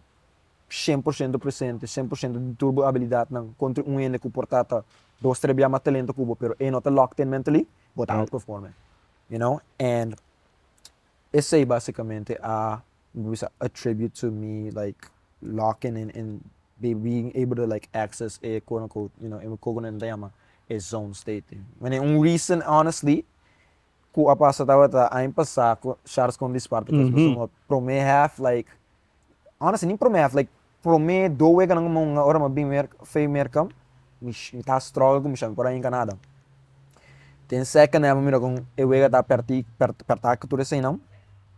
100% presente 100% de turbo habilidade nang contra ene ku portata dos trebia ma talento kubo pero e not locked in mentally but outperforming you know and esse basicamente bisa attribute to me like locking in and being able to like access a quote unquote you know a zone state when un reason honestly ku apa sa tawa ta aim pasa ko shares con disparte so pro me have like honestly nem pro me have like pro me do we ganang mga ora mabing merkam mi ta struggle mi siya para in Canada then second na mi kung ewe ta perta ko tuloy say não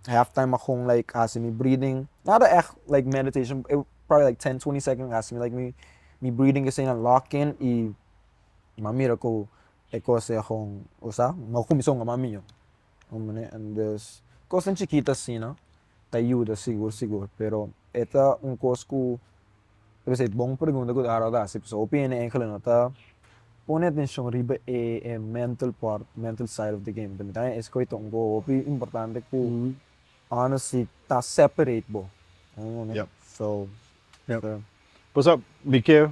halftime akong like as me breathing not echt like meditation probably like 10-20 seconds as me like me breathing kasi na lock in mamira ko kasi akong usa makumisong nga mami yun and this cosan chiquita sina ayuda siguro pero eta un course ko kasi bong pergunta ko araw da so opinion enkele nota pone atenção riba e mental side of the game também é coisa tão boa importante ko honestly tá separate bo Yep. so What's up, Mike?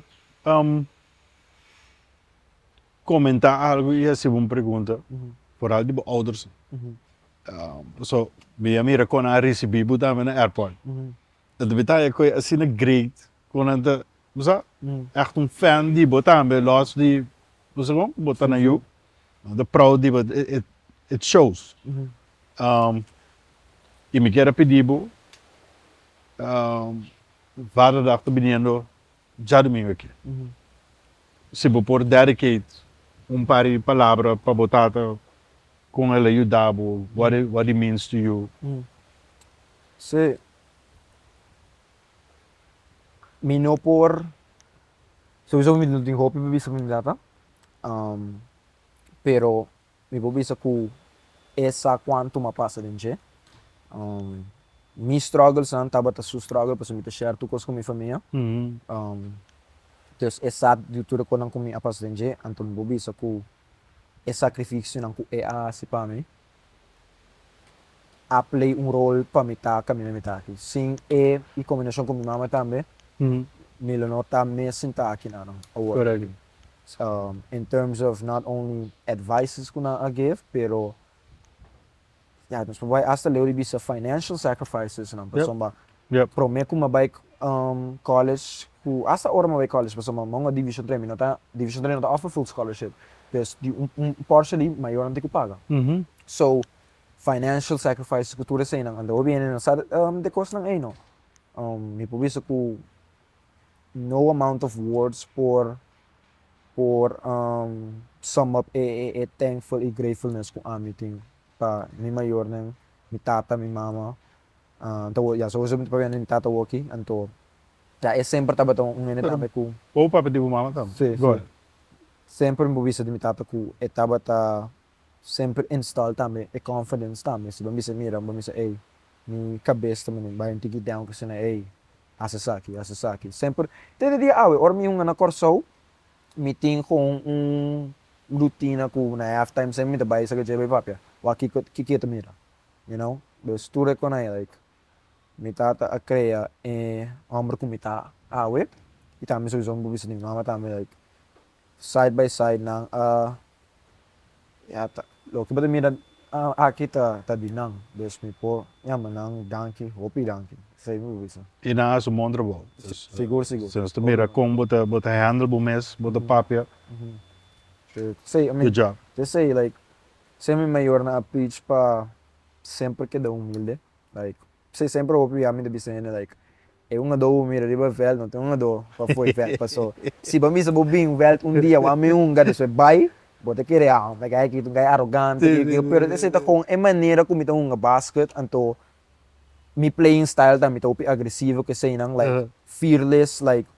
Comentar algo e assim uma pergunta. Por algo de ouders. So, minha mira quando a recebi também na airport. Dat betekent dat je als je een great, gewoon de, echt een fan die botaan bij los die, botaan naar jou. De proud die, but it shows. Je me quer pedir vader dag te benieuwd, já domingo aqui. Se você por dedicate par de palavras para botar com ele ajudar, what it means to you. Se mino por sowieso mi não tem hope para bisa minha data pero mi bisa ku essa quanto ma passa dentro mi struggles não tava ta su struggle para me share tu com minha família dus essa de tudo com não comi a passa dentro então mi bisa ku e sacrifício não ku é se para mim a play um role para me tá caminhando me tá aqui sim e combinação com minha mãe também me lo nota me sinta aqui na Correct. In terms of not only advices que I give pero yeah dus vai hasta leu bisa financial sacrifices na pessoa pro me como vai college ku hasta ora vai college pessoa monga division 3 nota offer full scholarship dus die partially maior não tem que pagar so financial sacrifices que tudo sei não ando bem não sabe de cost não no me pobisa ku no amount of words for sum up a thankful e gratefulness ko amiting pa ni mayor ng mi tata mi mama tawo ya so sabi pa ni tata woki anto ya é sempre taba tong ngene tabe ko Ou para pedir mama tam. sempre mo bisa di mi tata ko etaba ta sempre install tame e confidence tame si bamisa mira bamisa ni cabeça também vai tiki down kasi na Asasaki. Sempre, tede dia awe, or mi yung na korso, meeting kung routine ko na halftime sa mi tabay sa gajay papya. Waki kikita mira. You know? Dos ture ko na like mitata akreya amr ko mita awe. Itami so zong bubis ni mama tami like side by side nang yata. Lo kiba mira akita tadinang. Des mi po yaman nang donkey, hopi donkey. E na as mondra bom. Seguro. Se você mira com bota handle bom mês, bota papel. Say, I mean, Good job. Just say like, semi mayor na approach pa sempre que dá humilde. Like, say sempre o piami de bisene like, um do mira riba vel, não tem do pa foi vel passou. Se ba misa bobinho vel dia, o ami gado so vai, bota que real, like ai que tu gai arrogante, pero esse tá com maneira como então basket anto mi playing style também topi agressivo que sei não like fearless like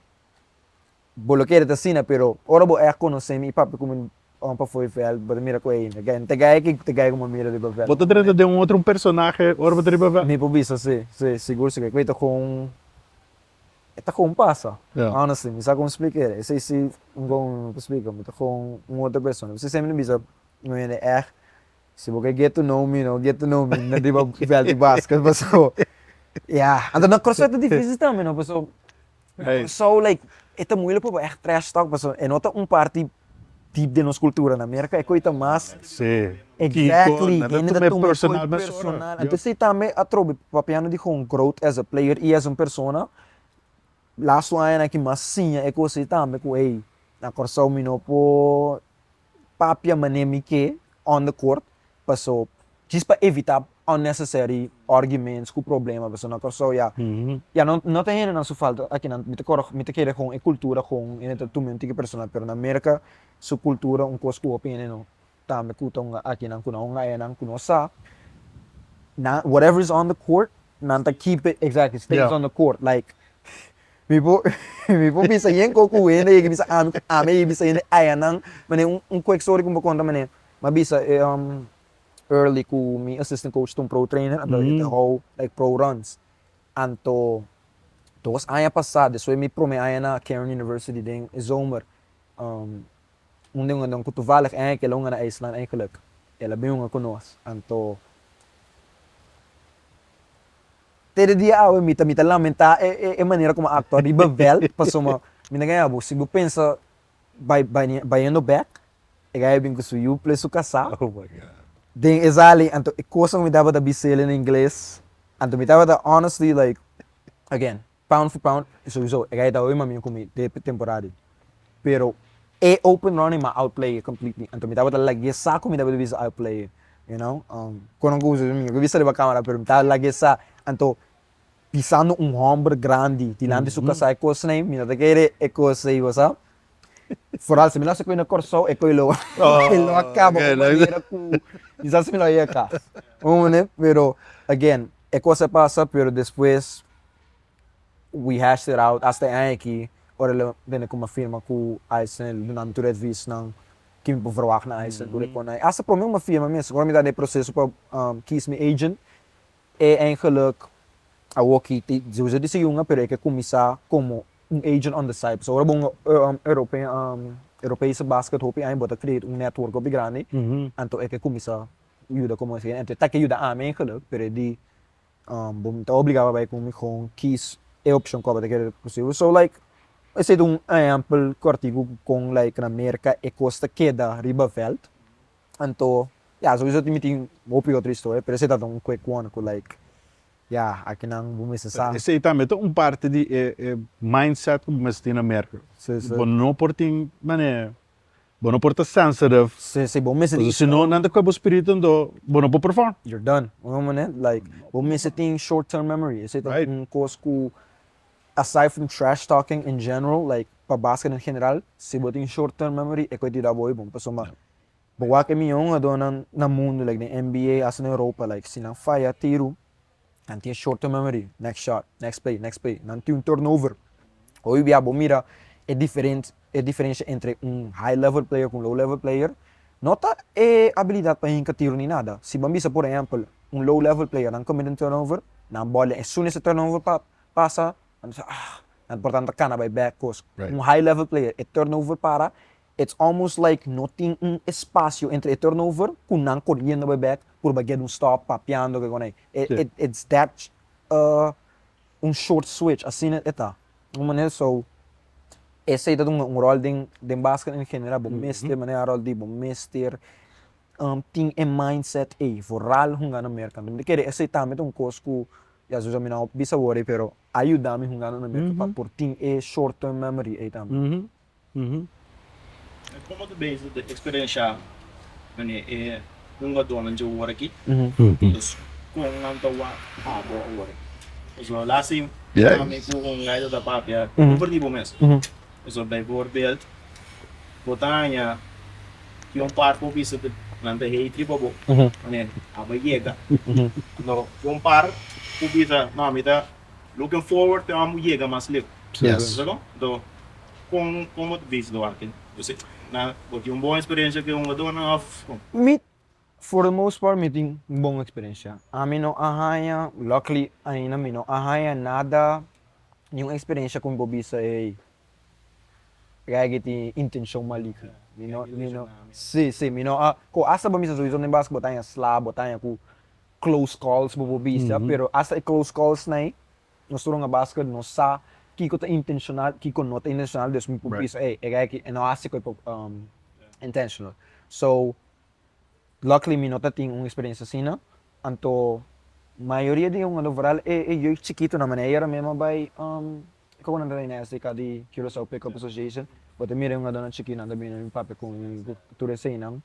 boloqueira da cena pero ora bo é conhecer mi papo como para foi fel, para mira com ele. Again, te gai como mira de papel. Bota trata de outro personagem, ora bota riba vel. Me pobisa, sim, seguro que está com passa. Yeah. Honestly, me sabe como explicar. Eu sei se não explica, mas está com outra pessoa. Você sempre me diz, não é se você get to know me, na di ba vel de basket, so yeah. Então na coisa é difícil também, não, pessoal. Hey. So like, é muito para echt trash talk, pessoal. É nota parte tipo de nossa cultura na América é coisa mais Sim. exactly, Kiko, ainda também tu personal, mas personal. ora. Então se também a trobe papiano de com growth as a player e as uma persona. Lá sua é que mais sim é coisa também com ei. Na corção me não po papia manemi que on the court, passou just para evitar unnecessary arguments com problema, pessoal na corção já. Já não tem na sua falta aqui não me te querer com a cultura com ainda tu mente que personal, pero na América sua cultura um coisa com opinião não. Também com tão aqui não com sa. Na whatever is on the court, não keep it exactly stays on the court like mi po bisa yen ko kuwena yung bisa ame bisa yen ayanang mane un quick story kung bakonta mane mabisa early ko mi assistant coach tong pro trainer and ito how like pro runs anto dos aya passada so mi pro me aya na Cairn University ding zomer ding ko toevallig eigenlijk lang na IJsland eigenlijk ela bem nga konos anto Tere dia awe mita lamenta maneira como actor riba vel passou uma mina ganha bo se pensa by no back e ganha bem com su play su casa Oh my god. den exali anto e coisa me dava da bisel em inglês anto me dava da honestly like again pound for pound so e ganha da oi mami com de temporada pero open running ma outplay completely anto me dava da like saco me dava da bisa outplay you know quando eu uso minha vista de câmera pero me dava like essa anto pisando ombro grande dilante su casa e coisa nem mina da querer e coisa aí você foral se me lá se coi na corso e coi lo lo acaba com isa se me lá ia cá né pero again e coisa passa pero depois we hashed it out hasta aqui ora dene como firma com a Iceland do nome tudo vis não que me verwacht na Iceland do com aí hasta para mim uma firma mesmo agora me dá de processo para kies me agent e eigenlijk awaki usa desse junga pero é que começar como agent on the side so ora bom europeu basket hopi ai bota create network opi grande anto é que começar ajuda como assim então tá que ajuda a mim eigenlijk pero di bom tá obrigado vai com keys option como da que possível so like esse é ample cortigo com like na América e costa queda Riverveld anto ja, sowieso meeting hoop ik outra história, pero esse tá quick one, like, yeah, aqui não vamos pensar. Esse também é parte de mindset que você tem na América. Bom, não por tem mané, bom não por tá sensitive. Se bom me se não nada com o espírito ando, bom não pode perform. You're done. Like, bom me tem short term memory. Esse tá coisa que aside from trash talking in general, like para basket em geral, se você tem short term memory, é coisa de dar bom, pessoal. Bawa que minha doon na mundo like the NBA as na Europa like sinang fire tiro anti short term memory next shot next play nanti turnover hoy via mira é diferença entre high level player com low level player nota habilidade para hincar tiro ni nada se bambisa por exemplo low level player não comete turnover na bola as soon as turnover passa and portanto cana by back course high level player turnover para it's almost like nothing espaço entre turnover com não correndo by back por baguette stop papiando que com it's that short switch assim é tá maneira so esse é rol de basquete em geral bom mestre maneira rol de bom mestre tem mindset foral hunga na América de querer esse também coisa que já usa me não bisa worry pero ajuda-me hunga na América por tem short term memory também Como de base de experiência, né, nunca dona de work aqui, com não tawa work. So lá sim, também com gaida da papia, por tipo mesmo. So daí por belt, botanya, que par por bisa de nanta hei tribo, né, a chega. No, par por bisa, não me dá looking forward to chega mais livre. Yes. So, do como de base do work, você Porque uma boa experiência que um ador na off. For the most part, me tem boa experiência. A mim não arranha, luckily ainda me não arranha nada, nenhuma experiência com bobisa é tem intenção maligna. Me não, sim, me não, ko asa ba misa suizo nem basco botanha slab, botanha com close calls bobisa, pero asa close calls nai, nós turong basket não sa, kiko ta intentional, kiko not intentional, des me bobisa que não asa ko intentional. So luckily me nota tem uma experiência assim, não? Anto maioria de um overall eu chiquito na maneira mesmo vai como não tem nessa de Curaçao Pickup Association, but mira uma dona chiquina também no papel com tudo assim não.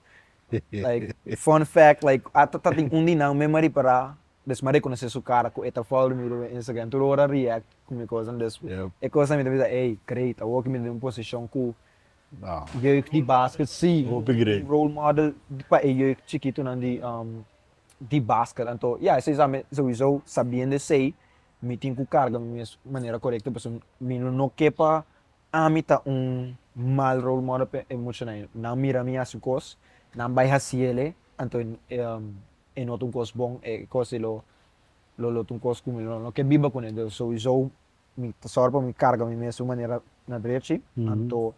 Like fun fact, like ato tem um dinang memory para desmari ko na sa cara ko eta follow me no Instagram tudo hora react com coisa des. E coisa me deve hey great, eu que me em posição com jeugd die basket sim, role model pa jeugd chiquito na di basket anto vocês sowieso sabendo sei me tem que carga de maneira correta porque me não quepa amita mal role model pe emocional não mira minha sucos não vai haciele anto outro cos bom coisa lo tum cos como não que biba com ele sowieso me sorpa me carga me mesmo maneira na direita anto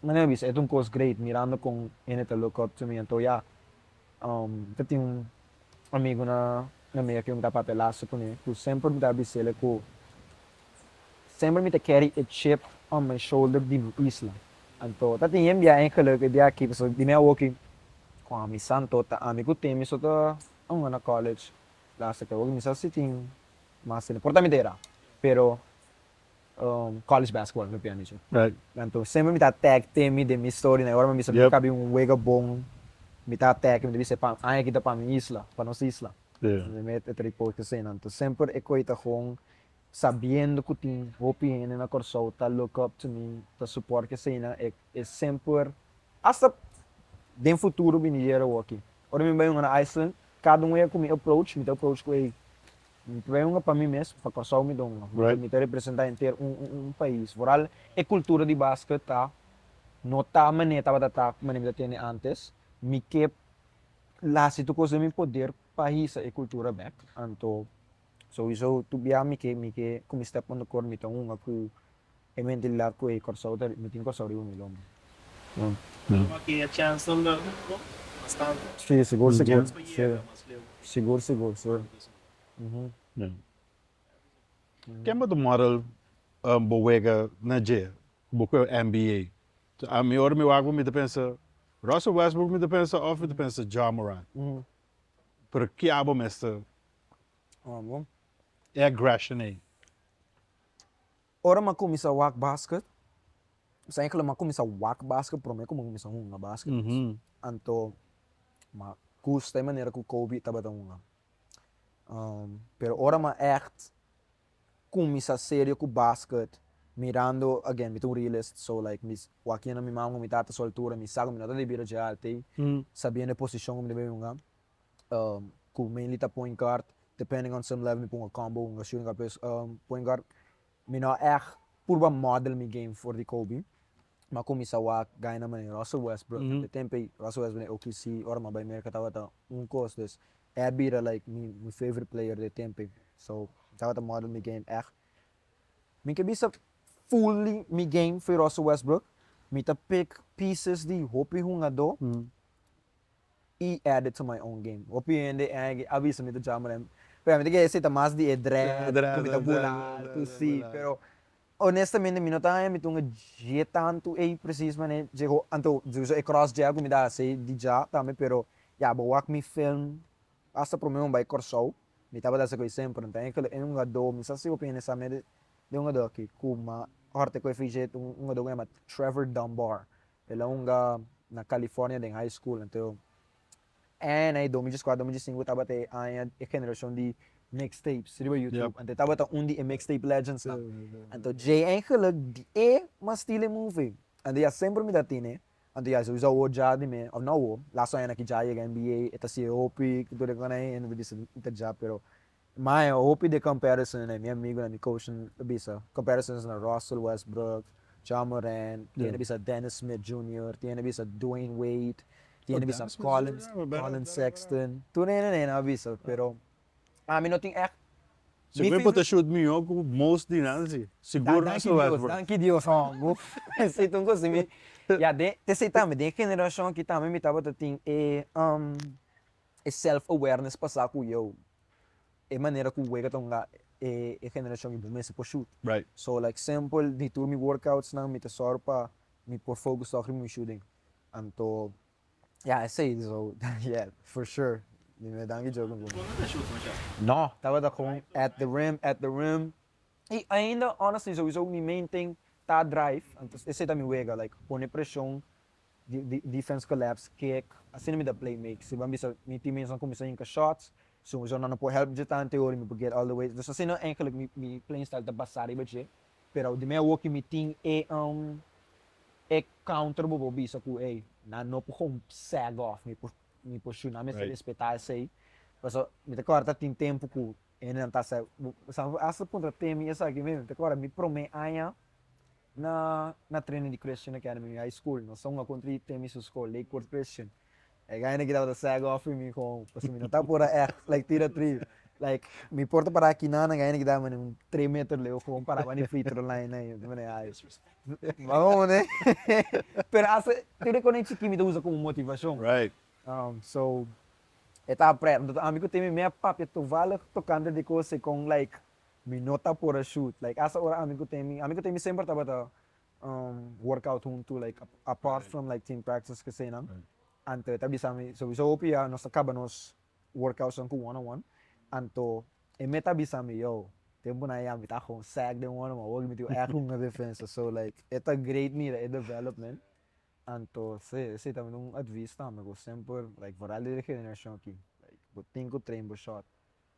maneira bis é um cos great mirando com ele te look up to me anto tem amigo na minha que tá papelaço com ele, que sempre me dá bisele que sempre me carry a chip on my shoulder de isla. Então, tá tem MBA em que ele dia aqui, so de minha working com a mi santo tá amigo tem me só tá na college. Lá se que eu me só sitting mas ele porta me dera. Pero college basketball me piano. Right. Então, sempre me dá tag tem de minha história, né? Agora me só cabe wega bom. Me tá tag me disse para aqui da para minha isla, para nossa isla. Me mete tripod que sei não. Sempre é coisa com sabendo que tem opinião na corso, tá look up to me, tá support que sei não é sempre hasta de futuro vinir aqui. Ora me vai na Iceland, cada é com me approach com ele. Me vai para mim mesmo, para corso me dão, me tá representar inteiro país. Voral é cultura de basquete tá, não tá maneira tá maneira tem antes. Me que lá se tu coisa me poder país e cultura back anto so tu bia me que como step on the core me tão aku e mental ko e corso da me tin corso rio me lom Aqui a chance não dá bastante. sim seguro Quem é o model boega na J, boca NBA. A melhor meu água me pensa Russell Westbrook me pensa off me pensa Ja Morant. Pero que abo mesta bom é aggression aí. ora ma começa a basket sai que ma começa a basket pro me como começa a basket anto ma custa maneira que o Kobe tava tão pero ora ma echt começa sério com basket mirando again me tão realist so like mis aqui na minha mão me tata soltura me sago me nada de bira já até sabendo a posição me deve com mainly ta point guard depending on some level me põe combo um shooting guard point guard me não purba model me game for the Kobe ma começa a ganhar na maneira Russell Westbrook de tempo Russell Westbrook OKC ora ma vai merca tava tá cost des bira like my favorite player de tempo so tava model me game me que bisa fully me game for Russell Westbrook me ta pick pieces de hopi hungado e add it to my own game hopi ende avisa me ta jammer pero me que esse mais de dread me ta bula tu si pero honestamente me não tá me tunga je tanto precisamente chegou anto eu cross já me dá sei de já também pero walk me film hasta pro meu vai corso me tava dessa coisa sempre então é um gado me só se eu penso nessa de um gado aqui kuma horte ko fez gado chamado Trevor Dunbar ele na Califórnia em high school então aí 2004 2005 tava até a geração de mixtapes se vai YouTube então tava até de mixtape legends então Jay eigenlijk mas stile movie então sempre me dá né então eu usa o já de me ou não lá só ainda que já é NBA eta se OP tudo que né e não disse já pero my OP de comparison né meu amigo na coach bisa comparisons na Russell Westbrook John Moran, tiene bisa Dennis Smith Jr., tiene bisa Dwayne Wade, tiene bisa Dennis Smith Colin, Jr., better. Colin Sexton. Tu na bisa, pero amin no ting ek. Se eu botar shoot me com most de nada assim. Seguro na sua Danke Dios, sei tunggu si mi. Ya te sei tame, de generação que tame mi tava ting e self awareness passar com eu. E maneira que o wega tonga e generação que bumese po shoot. Right. So like simple di tour mi workouts nang mi tesor pa mi por focus sa mi shooting. Anto yeah, I say so yeah, for sure. Di me dangi jogo mo. Kung na-shoot mo siya. No, tava da kung at the rim. E ainda honestly so mi main thing ta drive. Anto esse ta mi wega like pone pressão defense collapse kick. Assim mi da play make. Se bambi sa mi teammates ang kumisa yung ka shots. So na po help de tanto teoria me get all the way. Dus assim não eigenlijk mi playing style da passar iba je. Pero de me walk mi team e counter bo bisa ku na no po kung sag off mi po shoot na me se respeitar sei. Paso mi te corta tem tempo ku não tá sa asa punta temi essa aqui mesmo. Te corta mi prome anya na training de Christian Academy high school. No são nga country temi su school Lakewood Christian. Gaya na ginawa sag off mi kung kasi mi nota pura like tira 3 like mi porta para aqui na gaya na ginawa ng 3 meter leo kung para ni free throw line na yun diba na ayos vamos né pero asa tira ko na yung chiki mi usa como motivação Right. so eta pre amigo tem minha papi to vale tocando de coisa com like mi nota pura shoot like asa ora amigo tem sempre tava workout junto like apart from like team practice kasi nang anto tabi sa mi so opia nos acaba nos workouts ko one-on-one anto meta bisa mi yo tempo na yam bita ko sag de one-on-one wag mi to akong na defense so like eta great me the development anto se também um advice também go sempre like varal de regeneração aqui like but tinko train bo shot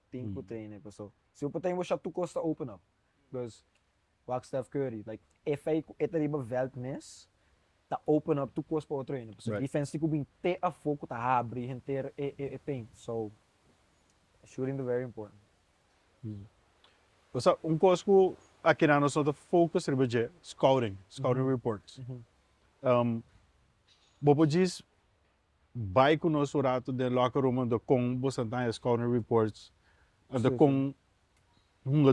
tinko train so se eu tenho shot tu costa open up because walk Steph Curry like if eta riba veld miss ta open up to course para outro ainda. So defense tipo bem ter a foco tá abre e ter paint. So shooting is very important. So coisa que aqui na nossa focus é o scouting reports. Bobo diz vai com nosso rato de locker room do com bosantai scouting reports anda com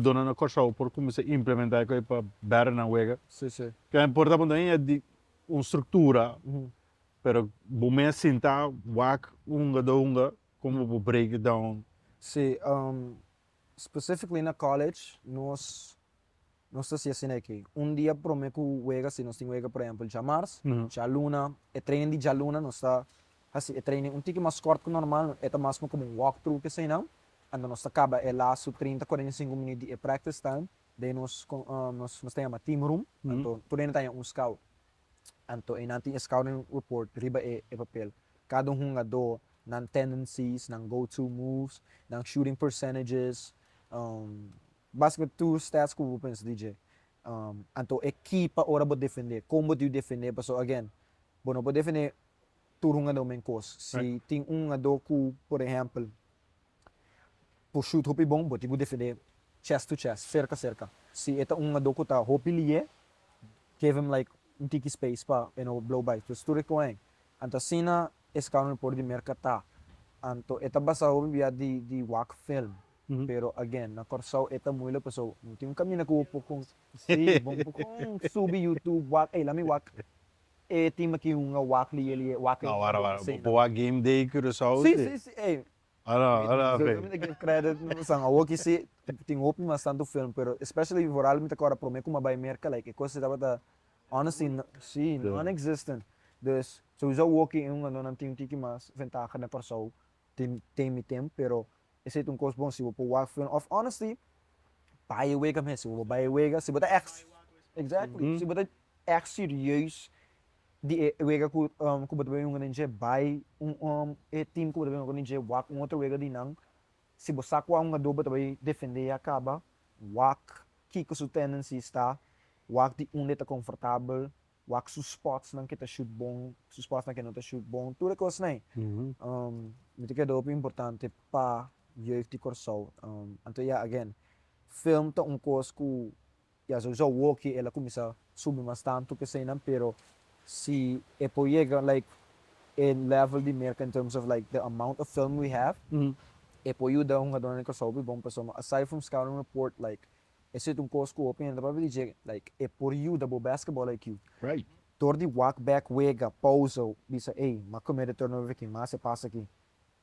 dona na corsa por começar a implementar coisa para better na wega. Sim. Que é importante também é de uma estrutura, pero bom sentar, whack, como o breakdown. Sim, specifically na college, nós sei assim aqui. Dia prometo wega se nós temos wega, por exemplo, já março, já luna, é treino de já luna, nós está assim, é treino um tique mais curto que normal, é mais como um walkthrough que sei não. Ando nós acaba é lá su 30-45 minutos de practice time, daí nós temos uma team room, então por aí tem scout. Anto in natin scouting report riba papel cada do ng tendencies ng go-to moves ng shooting percentages basically 2 stats ko opens DJ anto equipa ora bo defender como do defender so again bono bo defender turunga do men cos si ting do ku por exemplo po shoot hopi bom bo tipo defender chest to chest cerca si eta do ku ta hopi liye give him like um tiki space pa blow by to story ko anto sina scouting report di merkata anto eta basa via di walk film pero again na korsaw eta muilo pa so tim kami nakupo kung bom kung subi YouTube walk lami walk tim aqui walk li walk boa game day crucial sim Ara, me give credit sang awok si ting open mas tanto film pero especially voral me takora prome kuma bay merka like coisa tava honestly non-existent dus sowieso walking ng team tiki mas ventaja na korsaw tem pero esse um course bom se o walk film of honestly buy away kami se o buy away se bota x exactly se bota x serious di wega ku bota yung ninja buy team ku bota yung ninja walk outro wega di nang se bosa ko ang do bota bay defender acaba walk kiko su tendency está walk di tá confortável walk su spots nang kita shoot bom su spots nang kita shoot bom tudo coisa né me que do importante pa jeugd die korsaw anto again film ta course ku ya so walkie ela começa subir mais tanto que sei não, pero se é por chega like in level de merca in terms of like the amount of film we have, é por ajuda um adorno que soube bom pessoa. Aside from scouting report, like esse é um course que open da para dizer like é por ajuda bo basketball like you. Right. Door die walk back wega pausa bisa mas como é de turnover aqui mas se passa aqui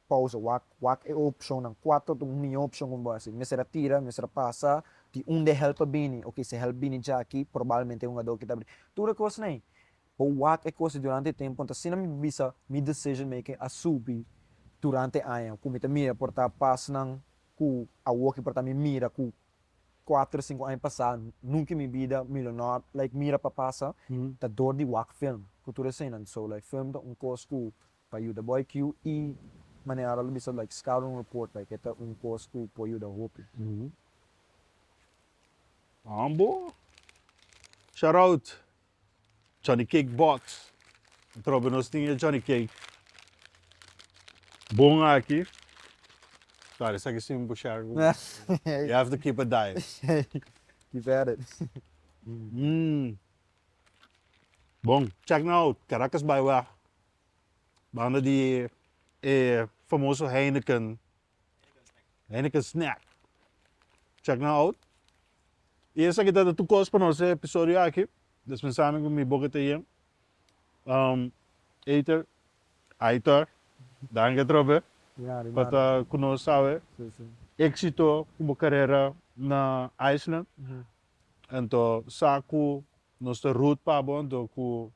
pausa walk é opção não quatro tu minha opção como assim me será tira me será passa de de help bini ok se help bini já aqui provavelmente um adulto que tá tudo coisa nem o walk é coisa durante o tempo então se não me bisa me decision making a subir durante ano como te mira por tá passa não ku a walk por tá me mira ku 4, 5 anos passados, nunca me vida milionário, like mira para passar, da dor de walk film, cultura cena, so like film da curso para ajuda boy Q e maneira ali bisa like scouting report, like eta curso para ajuda hope. Ambo. Shout out. Johnny Cake Box. Trobe nos tinha Johnny Cake. Bom aqui. Sorry, isso aqui sim puxar. You have to keep a diet. Keep at it. Bom, check now out. Caracas Baiwa. Banda de famoso Heineken Snack. Check now out. E essa aqui tá do curso para nosso episódio aqui. Dispensando com minha boca tem. Aytor, danke trobe. Para conosco sabe. Éxito como carreira na Iceland. Então, saco nossa route para bom, então que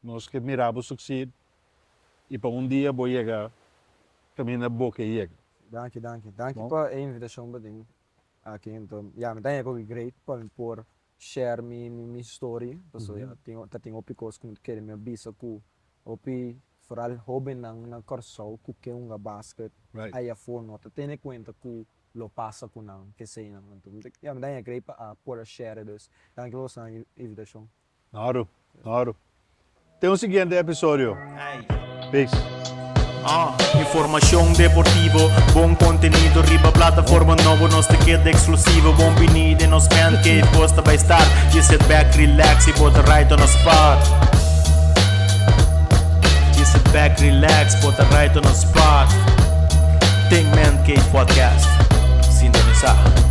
nós que miramos suceder e para dia vou chegar caminho na boca e chega. Danke para a invitação para mim. Aqui então, me dá great para por share minha história, pessoal, tenho opicos como querer me bisa ku opi vooral hobby ng corso ku que basket aí a forno tem conta ku lo passa ku nang kasi nang me dá great para por share this. Danke los na invitação. Claro. Tem um seguinte episódio. Peace. Información deportivo, buen contenido, riba plataforma novo, nos te queda exclusivo. Bom venida nos Mancave, posta vai estar. You sit back, relax e bota right on the spot. You sit back, relax, bota right on the spot. Tem Mancave Podcast, sintonizar.